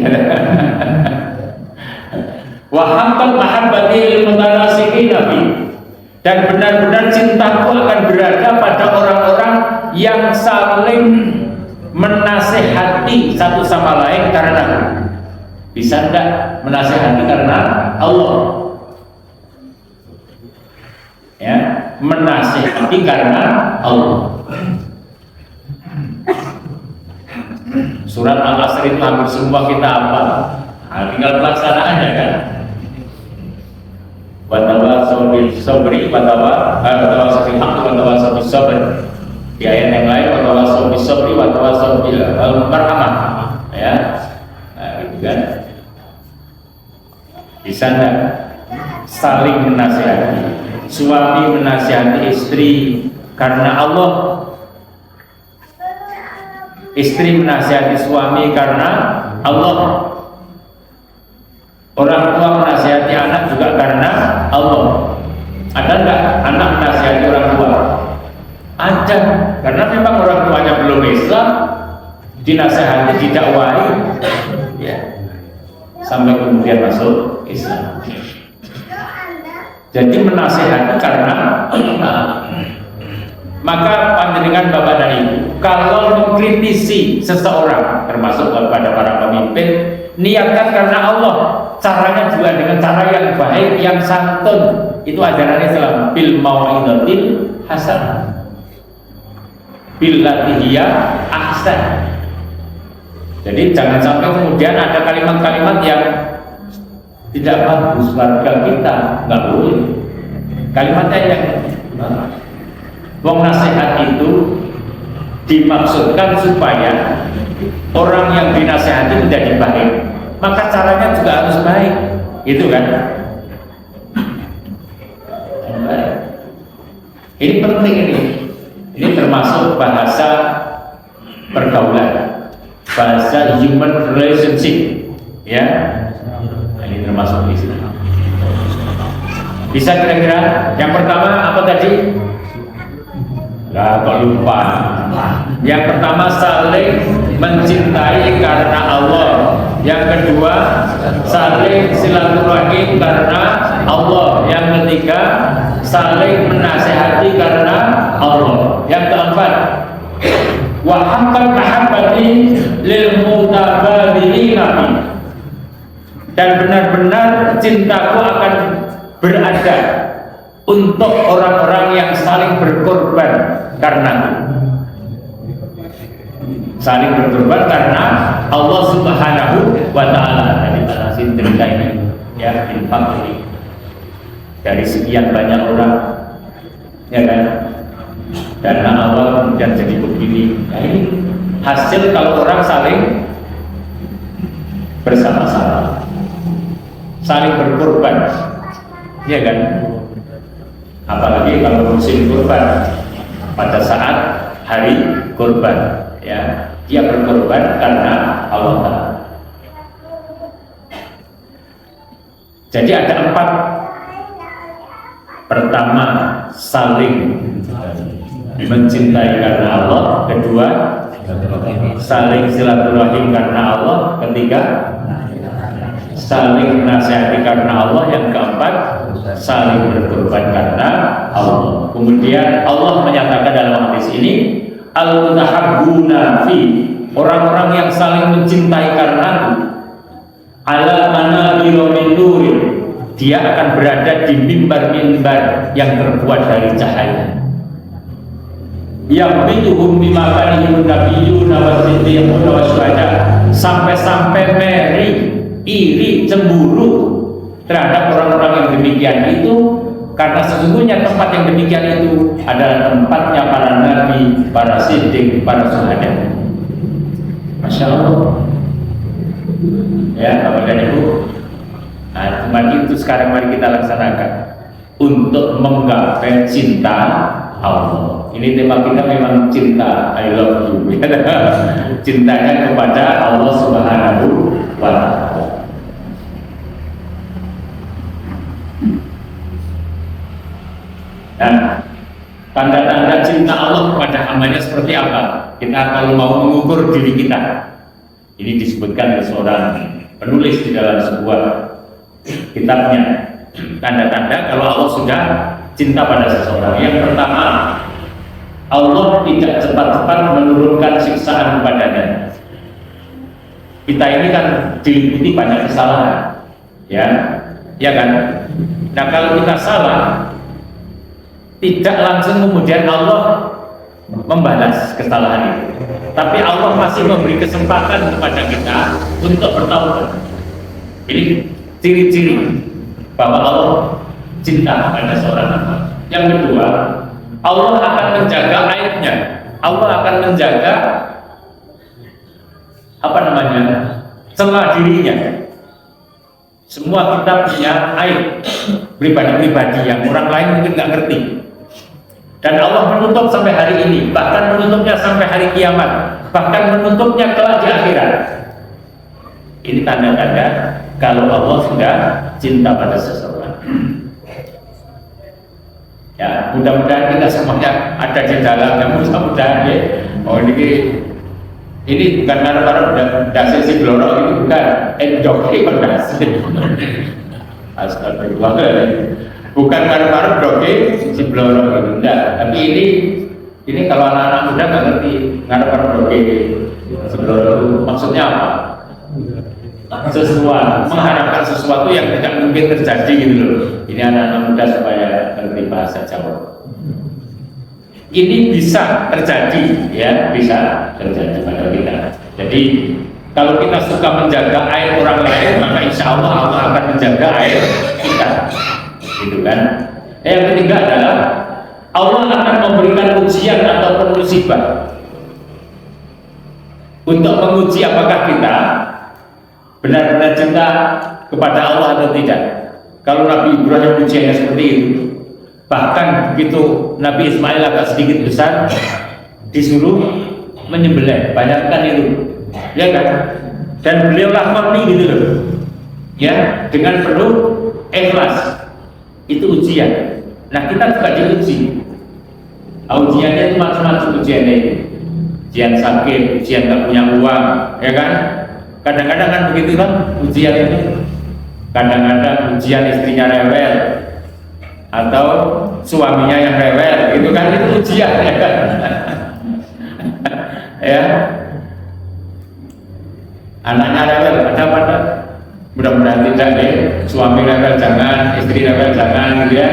Wa haqqan mahabbati lil mutanasihina fi, dan benar-benar cintaku akan berada pada menasehati satu sama lain karena bisa enggak menasehati karena Allah? Ya, menasehati karena Allah. Surat Al-Asr itu hampir semua kita apa? Nah, tinggal pelaksanaannya kan. Watawasau bil sabri watawasau bil haqq watawasau bis sabr. Di ayat yang lain watawasau bis sabri watawasau bil marhamah. Ya. Nah, gitu kan. Di sana saling menasihati. Suami menasihati istri karena Allah. Istri menasihati suami karena Allah. Orang tua menasihati anak juga karena Allah. Ada enggak anak menasihati orang tua? Ada, karena memang orang tuanya belum Islam, dinasihati, didakwahi, ya, sampai kemudian masuk Islam. Jadi menasihati karena maka panjenengan Bapak dan Ibu, kalau mengkritisi seseorang, termasuk kepada para pemimpin, niatkan karena Allah. Caranya juga dengan cara yang baik, yang santun. Itu ajaran Islam. Bil mau'izatil hasanah, billati hiya ahsan. Jadi jangan sampai kemudian ada kalimat-kalimat yang tidak bagus warga kita, nggak boleh. Kalimatnya yang wong nasihat itu dimaksudkan supaya orang yang dinasihati menjadi baik, maka caranya juga harus baik, gitu kan? Ini penting ini. Ini termasuk bahasa pergaulan, bahasa human relationship, ya. Nah, ini termasuk di sini. Bisa kira-kira yang pertama apa tadi? Nah, kok lupa. Yang pertama saling mencintai karena Allah. Yang kedua saling silaturahim karena Allah. Yang ketiga saling menasihati karena Allah. Yang keempat wa haqqal mahabbati lil mutabadilina, dan benar-benar cintaku akan berada untuk orang-orang yang saling berkorban karena saling berkorban karena Allah Subhanahu wa Ta'ala. Dari Tanasin cerita ini, ya, infak ini dari sekian banyak orang, ya kan, dana awal kemudian jadi begini. Nah, ini hasil kalau orang saling bersama-sama, saling berkorban, ya kan. Apalagi kalau musim kurban, pada saat hari kurban, ya, dia berkorban karena Allah Ta'ala. Jadi ada 4. Pertama, saling mencintai karena Allah. Kedua, saling silaturahim karena Allah. Ketiga, saling menasihati karena Allah. Yang keempat, saling berkorban karena Allah. Kemudian Allah menyatakan dalam hadis ini, al-mutahabbuna fi, orang-orang yang saling mencintai karena ala manabir min nurin, dia akan berada di mimbar-mimbar yang terbuat dari cahaya. Yang bituhum bima kanihun nabiyyuna wasiddiquna wasyuhada, sampai-sampai meri, iri, cemburu terhadap orang-orang yang demikian itu, karena sesungguhnya tempat yang demikian itu adalah tempatnya para nabi, para siddiq, para syuhada. Masya Allah, ya Bapak dan Ibu. Nah, cuma itu sekarang mari kita laksanakan untuk menggapai cinta Allah. Ini tema kita memang cinta, I love you. Cintanya kepada Allah Subhanahu wa Ta'ala. Nah, tanda-tanda cinta Allah kepada hambanya seperti apa? Kita kalau mau mengukur diri kita, ini disebutkan oleh seorang penulis di dalam sebuah kitabnya. Tanda-tanda kalau Allah sudah cinta pada seseorang. Yang pertama, Allah tidak cepat-cepat menurunkan siksaan kepadanya. Kita ini kan diliputi banyak kesalahan, ya kan? Nah kalau kita salah, tidak langsung kemudian Allah membalas kesalahan itu, tapi Allah masih memberi kesempatan kepada kita untuk bertaubat. Ini ciri-ciri bahwa Allah cinta kepada seorang hamba. Yang kedua, Allah akan menjaga aibnya. Allah akan menjaga celah dirinya. Semua kita punya aib pribadi-pribadi yang orang lain mungkin nggak ngerti. Dan Allah menutup sampai hari ini, bahkan menutupnya sampai hari kiamat, bahkan menutupnya kelak di akhirat. Ini tanda-tanda kalau Allah sudah cinta pada seseorang. Ya, mudah-mudahan kita semuanya ada di dalamnya, mudah-mudahan ya. Oh ini bukan karena udah dasar si blorok ini bukan, joki berdasar. Astagfirullah. Bukan karena joki si blorok itu, enggak. Tapi ini kalau anak-anak muda nggak ngerti karena joki si blorok itu maksudnya apa? Mengharapkan sesuatu yang tidak mungkin terjadi gitu loh. Ini anak-anak muda supaya ngerti bahasa Jawa. Ini bisa terjadi, ya bisa terjadi pada kita. Jadi kalau kita suka menjaga air orang lain, maka insya Allah Allah akan menjaga air kita, gitu kan? Yang ketiga adalah Allah akan memberikan ujian ataupun musibah untuk menguji apakah kita benar-benar cinta kepada Allah atau tidak. Kalau Nabi Ibrahim ujiannya seperti itu, bahkan begitu Nabi Ismail agak sedikit besar disuruh menyembelih, bayangkan itu, ya kan? Dan beliau lakoni gitu loh, ya, dengan penuh ikhlas. Itu ujian. Nah kita juga diuji. Ujiannya itu macam-macam ujiannya itu. Ujian sakit, ujian tak punya uang, ya kan? Kadang-kadang kan begitu kan ujian itu. Kadang-kadang ujian istrinya rewel atau suaminya yang rewel, itu kan itu ujian, ya kan? Ya, anaknya rewel, ada mudah-mudahan tidak deh. Suami rewel jangan, istri rewel jangan, gitu ya.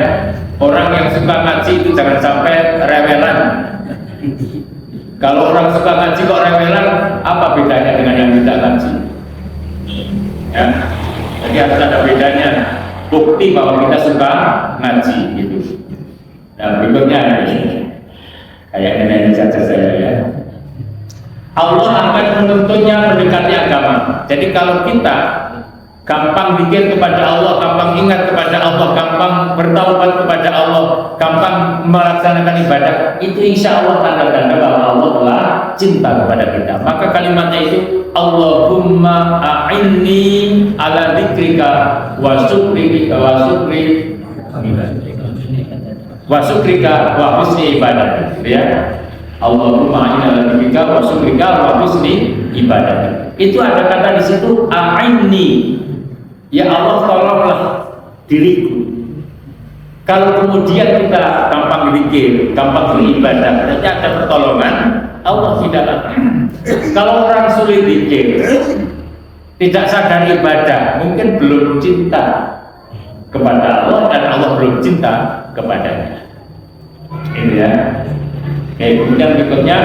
Orang yang suka ngaji itu jangan sampai rewelan. Kalau orang suka ngaji kok rewelan, apa bedanya dengan yang tidak ngaji? Ya, jadi harus ada bedanya. Bukti bahwa kita suka ngaji gitu. Nah berikutnya ini, kayak ini saja saya ya. Allah akan menuntunnya mendekati agama. Jadi kalau kita gampang pikir kepada Allah, gampang ingat kepada Allah, gampang bertaubat kepada Allah, gampang melaksanakan ibadah, itu insya Allah tanda-tanda bahwa Allah telah cinta kepada kita. Maka kalimatnya itu, Allahumma a'inni ala dzikrika wa syukrika wa husni ibadah, ya. Allahumma a'inni ala dzikrika wa syukrika wa husni ibadah. Itu ada kata di situ a'inni. Ya Allah tolonglah diriku. Kalau kemudian kita gampang berzikir, gampang beribadah, berarti ada pertolongan Allah di dalam. Kalau orang sulit zikir, tidak sadar ibadah, mungkin belum cinta kepada Allah dan Allah belum cinta kepadanya. Ini ya. Oke, kemudian berikutnya,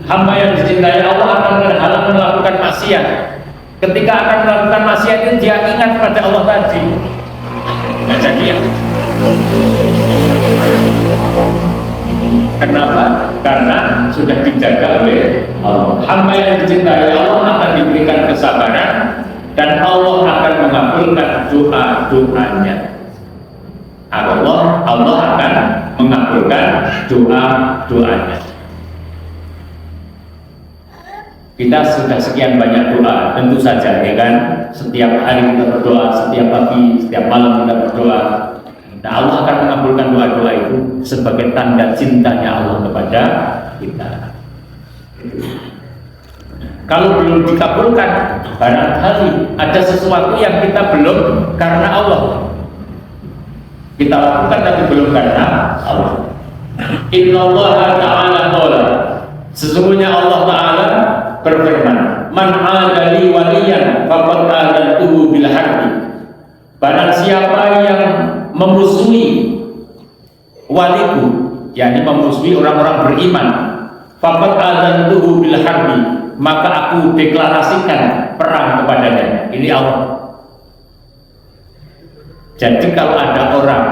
hamba yang dicintai Allah akan terhalang melakukan maksiat. Ketika akan melakukan maksiat itu dia ingat pada Allah tadi. Nggak jadi ya. Kenapa? Karena sudah dijaga oleh Allah. Hamba yang dicintai Allah akan diberikan kesabaran dan Allah akan mengabulkan doa-doanya. Allah akan mengabulkan doa-doanya. Kita sudah sekian banyak doa, tentu saja ya kan, setiap hari kita berdoa, setiap pagi, setiap malam kita berdoa. Nah Allah akan mengabulkan doa-doa itu sebagai tanda cintanya Allah kepada kita. Kalau belum dikabulkan, barangkali ada sesuatu yang kita belum karena Allah. Kita lakukan tapi belum karena Allah. Innallaha ta'ala qala, sesungguhnya Allah Ta'ala berfirman, man adali waliyan faqad adantuhu bil harbi. Barang siapa yang memusuhi waliku, yakni memusuhi orang-orang beriman, faqad adantuhu bil harbi, maka aku deklarasikan perang kepadanya. Ini Allah. Jadi kalau ada orang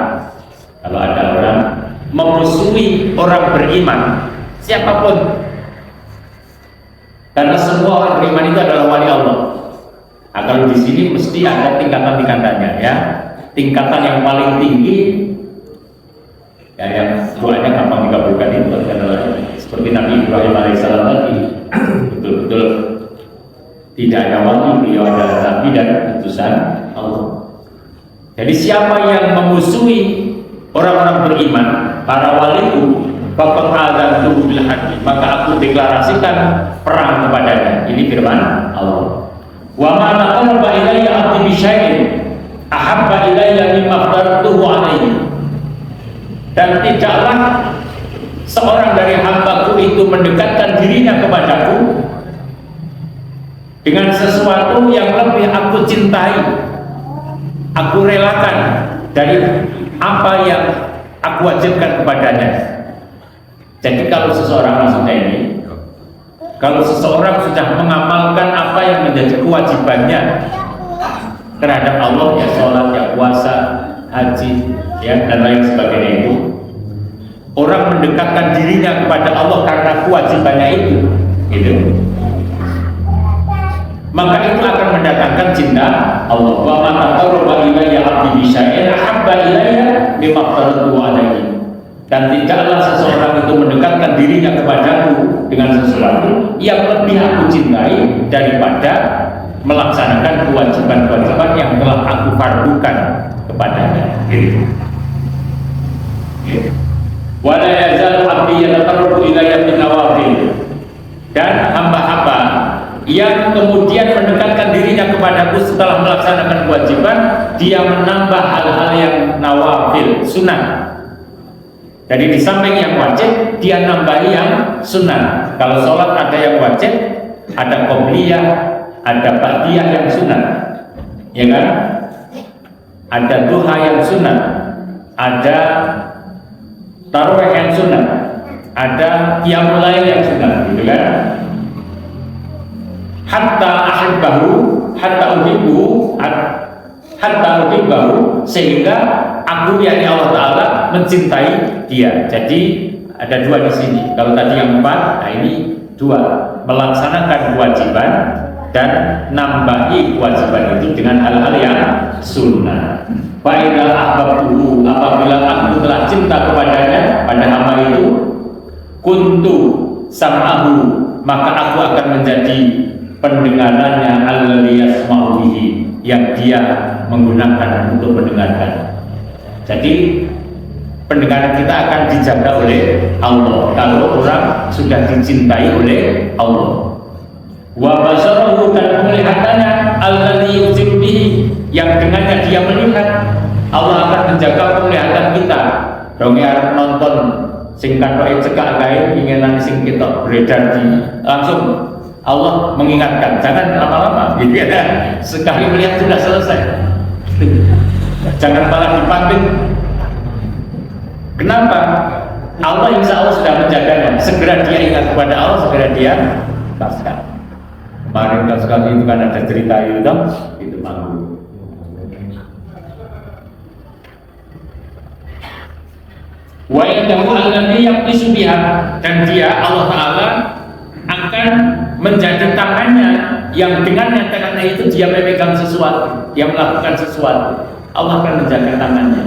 memusuhi orang beriman, siapapun, karena semua orang beriman itu adalah wali Allah. Nah, kalau di sini mesti ada tingkatan-tingkatannya, ya. Tingkatan yang paling tinggi, ya, yang doanya gampang dikabulkan itu adalah seperti Nabi Ibrahim alaihissalam tadi, betul-betul tidak ada wali, beliau adalah nabi dan utusan Allah. Jadi siapa yang memusuhi orang-orang beriman, para waliku, faqad adantuhu bil harbi, maka aku deklarasikan perang kepadanya. Ini firman Allah. Wa ma taqarraba ilayya 'abdi bi syai'in ahabba ilayya mimma aftaratuhu 'alaihi. Dan tidaklah seorang dari hambaku itu mendekatkan dirinya kepadaku dengan sesuatu yang lebih aku cintai, aku relakan dari apa yang aku wajibkan kepadanya. Jadi kalau seseorang, maksudnya ini, kalau seseorang sudah mengamalkan apa yang menjadi kewajibannya terhadap Allah, ya sholat, ya puasa, haji, ya dan lain sebagainya, itu orang mendekatkan dirinya kepada Allah karena kewajibannya itu, gitu, maka itu akan mendatangkan cinta Allah. Wa ma taqarraba ilayya 'abdi bi syai'in ahabba ilayya mimma aftaratuhu 'alaihi. Dan tidaklah seseorang itu mendekatkan dirinya kepadaku dengan sesuatu yang lebih aku cintai daripada melaksanakan kewajiban-kewajiban yang telah aku fardukan kepadanya. Wa la yazalu 'abdi yataqarrabu ilayya bin nawafil. Dan hamba-hamba yang kemudian mendekatkan dirinya kepadaku setelah melaksanakan kewajiban, dia menambah hal-hal yang nawafil, sunnah. Jadi di samping yang wajib, dia nambahi yang sunnah. Kalau sholat ada yang wajib, ada qobliyah, ada ba'diyah yang sunnah, ya kan? Ada duha yang sunnah, ada tarawih yang sunnah, ada qiyamul lail yang sunnah, gitu kan? Hatta ahibbahu, hatta uhibbu, hatta uhibbahu, sehingga aku, yakni Allah Ta'ala, mencintai dia. Jadi ada dua di sini. Kalau tadi yang 4, nah ini 2, melaksanakan kewajiban dan nambahi kewajiban itu dengan hal-hal yang sunnah. Fa'idha ahbabtuhu, apabila aku telah cinta kepadanya, pada hamba itu, kuntu sam'ahu, maka aku akan menjadi pendengarannya, alladzi yasma'u bihi, yang dia menggunakan untuk mendengarkan. Jadi pendengaran kita akan dijaga oleh Allah kalau orang sudah dicintai oleh Allah. Wa basarahu, dan penglihatannya, alladzi yubsiru bihi, yang dengannya dia melihat. Allah akan menjaga penglihatan kita. Dong arep nonton sing katoke cekak kae inginan sing kita beredar di, langsung Allah mengingatkan, jangan lama-lama, gitu ya. Sekali melihat sudah selesai. Jangan malah dipanggil. Kenapa? Allah insya Allah sudah menjaganya. Segera dia ingat kepada Allah, segera dia lepaskan. Kemarin sekali itu kan ada cerita itu panggung. Wa indahu alladzi yaqtisu biha, dan dia Allah Ta'ala akan menjadi tangannya yang dengannya tangannya itu dia memegang sesuatu, dia melakukan sesuatu. Allah akan menjaga tangannya.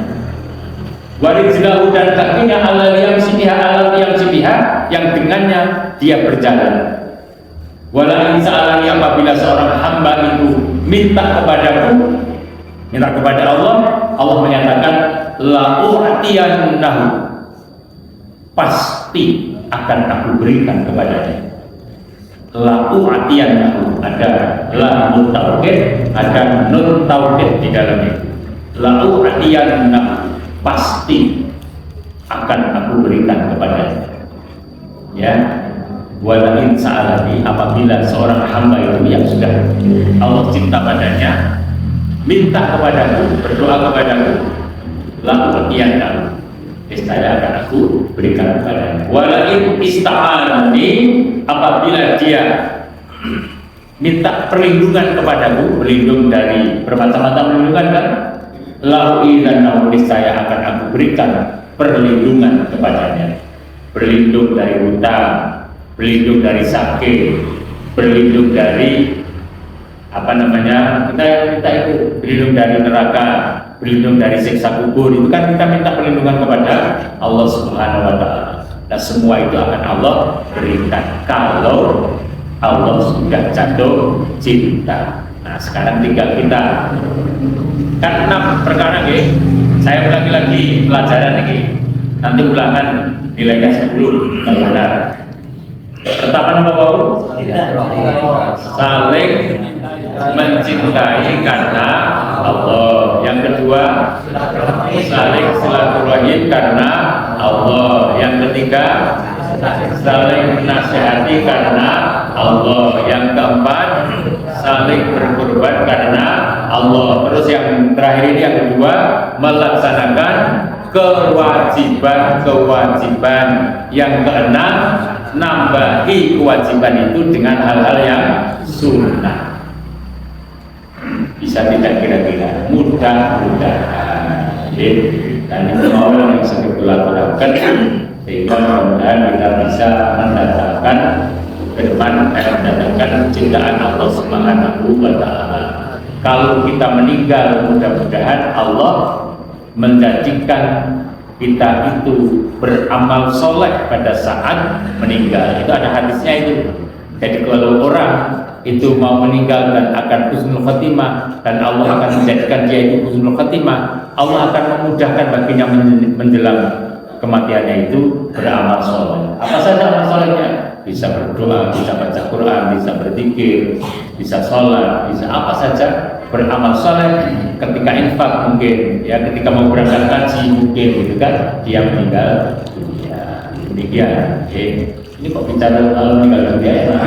Warijlahu, dan kakinya yang dengannya dia berjalan. Wala in sa'alani, apabila seorang hamba itu minta kepadaku, minta kepada Allah, Allah menyatakan la u'tiyannahu, pasti akan aku berikan kepadanya. La u'tiyannahu, ada lam tauhid, ada nun tauhid di dalamnya. La u'tiyannahu, pasti akan aku berikan kepadanya. Ya, walain sa'alani, apabila seorang hamba itu yang sudah Allah cinta padanya minta kepadaku, berdoa kepadaku, lalu iyakan, saya akan aku berikan kepadanya. Walain ista'anani, apabila dia minta perlindungan kepadaku, berlindung dari bermacam-macam perlindungan kan, lalu dan saya akan aku berikan perlindungan kepadanya. Berlindung dari hutang, berlindung dari sakit, berlindung dari kita itu berlindung dari neraka, berlindung dari siksa kubur. Itu kan kita minta perlindungan kepada Allah Subhanahu wa taala. Nah, semua itu akan Allah berikan kalau Allah sudah jatuh cinta. Nah, sekarang tinggal kita kan 6 perkara nih. Saya ulangi lagi pelajaran ini. Nanti ulangan nilainya 10 kalau benar. Pertama apa Bapak? Saling mencintai karena Allah. Yang kedua, saling silaturahim karena Allah. Yang ketiga, saling menasihati karena Allah. Yang keempat, saling berkorban karena Allah. Terus yang terakhir ini yang kedua, melaksanakan kewajiban-kewajiban. Yang keenam, nambahi kewajiban itu dengan hal-hal yang sunnah. Bisa tidak kira-kira? Mudah-mudahan. Dan itu mau yang sedang dilakukan sehingga mudah-mudahan kita bisa mendatangkan mendatangkan cintaan Allah Subhanahu wa taala. Kalau kita meninggal, mudah-mudahan Allah menjadikan kita itu beramal soleh pada saat meninggal. Itu ada hadisnya itu. Jadi kalau orang itu mau meninggal dan akan husnul khatimah, dan Allah akan menjadikan dia itu husnul khatimah, Allah akan memudahkan baginya menjelang kematiannya itu beramal soleh. Apa saja amal solehnya? Bisa berdoa, bisa baca Quran, bisa berzikir, bisa sholat, bisa apa saja beramal soleh. Ketika infak mungkin, ya ketika mau berangkat haji mungkin, gitu kan, dia meninggal dunia. Demikian. Ini kok bicara kalau meninggal dunia ya,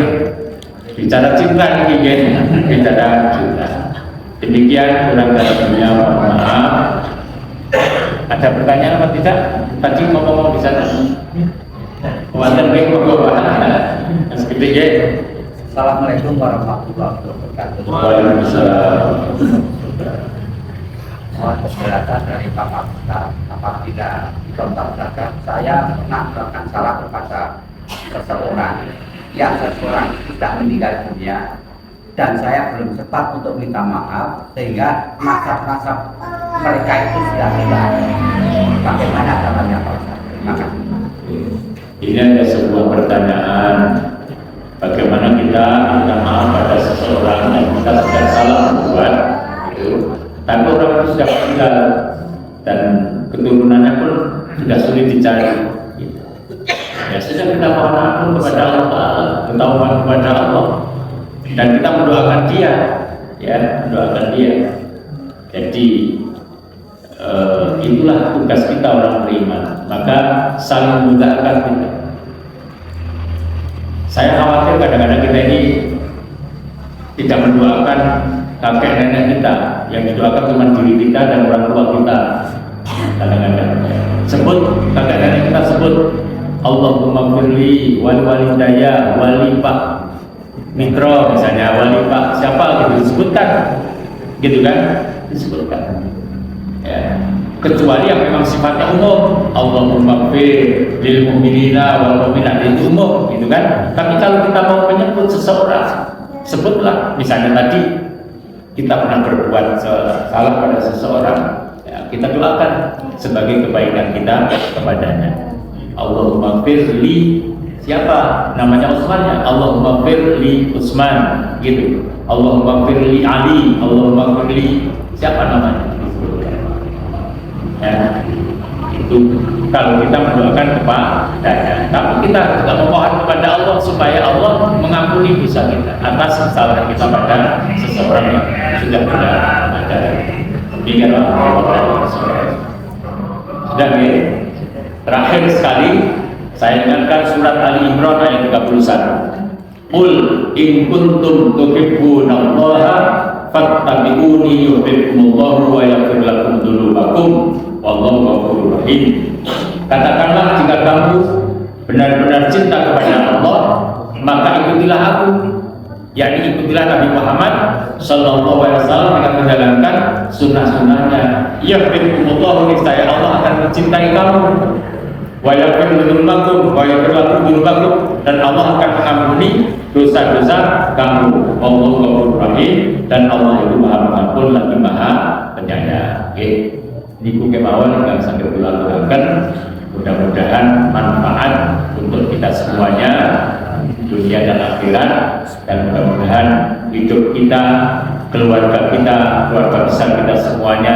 bicara cinta ini, bicara cinta. Demikian kurang lebihnya, mohon maaf. Ada pertanyaan apa tidak? Tadi ngomong di sana. Wajar baik segede ya. Assalamualaikum warahmatullahi wabarakatuh. Waalaikumsalam. Mohon penjelasan dari Bapak Ustaz. Apabila di kontak zakat saya pernah melakukan salah kepada seseorang yang sudah meninggal dunia dan saya belum sempat untuk minta maaf sehingga nasab-nasab mereka itu sudah tidak ada. Bagaimana caranya Pak Ustaz? Terima kasih. Ini ada sebuah pertanyaan, bagaimana kita minta maaf pada seseorang yang kita sudah salah membuat itu, tapi orang itu sudah meninggal dan keturunannya pun sudah sulit dicari. Ya sudah, kita mohon ampun kepada Allah, kita mohon kepada Allah, dan kita mendoakan dia, ya mendoakan dia. Jadi itulah tugas kita orang beriman. Maka saling mendoakan kita. Saya khawatir kadang-kadang kita ini tidak mendoakan kakek nenek kita, yang didoakan cuma diri kita dan orang tua kita. Kadang-kadang sebut kakek nenek kita, sebut Allahumma firli wali walidaya, wali Pak Mikro misalnya, wali Pak siapa gitu disebutkan, gitu kan, disebutkan. Ya. Kecuali yang memang sifatnya umum, Allahumma fir lil mu'minina wal mu'minat, itu umum, gitu kan. Tapi kalau kita mau menyebut seseorang, sebutlah misalnya tadi kita pernah berbuat salah pada seseorang, ya, kita doakan sebagai kebaikan kita kepadanya. Allahumma fir li siapa namanya Utsman, ya Allahumma fir li Utsman, gitu. Allahumma fir li Ali, Allahumma fir li siapa namanya, ya, itu kalau kita mendoakan kepadanya. Tapi kita juga memohon kepada Allah supaya Allah mengampuni dosa kita atas kesalahan kita pada seseorang yang sudah tidak ada. Demikian sudah ya. Terakhir sekali saya ingatkan surat Ali Imran ayat 31. Qul in kuntum tuhibbunallaha fattabi'uni yuhibbukumullahu wa yaghfir lakum dzunubakum wallahu ghafurur rahim. Katakanlah jika kamu benar-benar cinta kepada Allah, maka ikutilah aku, yakni ikutilah Nabi Muhammad sallallahu alaihi wasallam dengan menjalankan sunnah-sunnahnya. Yuhibbukumullahu, niscaya Allah akan mencintai kamu. Wa yaghfir lakum dan Allah akan mengampuni dosa-dosa kamu. Wallahu ghafurur rahim, dan Allah itu Maha Pengampun lagi Maha Penyayang. Nggih. Niku kemawon ingkang saged kula aturaken. Mudah-mudahan manfaat untuk kita semuanya dunia dan akhirat, dan mudah-mudahan hidup kita, keluarga kita, keluarga besar kita semuanya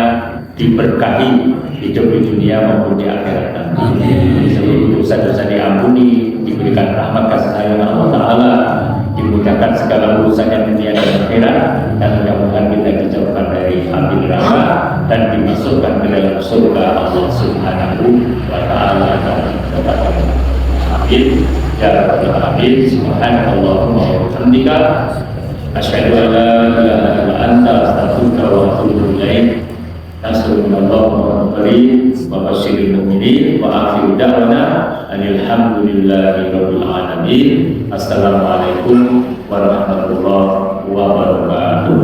diberkahi hidup di dunia maupun di akhirat nanti. Seluruh dosa-dosa diampuni, diberikan rahmat kasih sayang Allah Ta'ala, dimudahkan segala urusannya dunia dan akhirat, dan mudah-mudahan kita dijauhkan dari api neraka dan dimasukkan ke dalam surga Allah Subhanahu wa Ta'ala. Amin ya rabbal alamin. Subhanallahumma wa bihamdika asyhadu an la ilaha illa anta astaghfiruka wa atubu ilaik. Nasrullah wa basyiril mu'minin wa akhiru da'wana alhamdulillahi rabbil alamin. Assalamualaikum warahmatullahi wabarakatuh.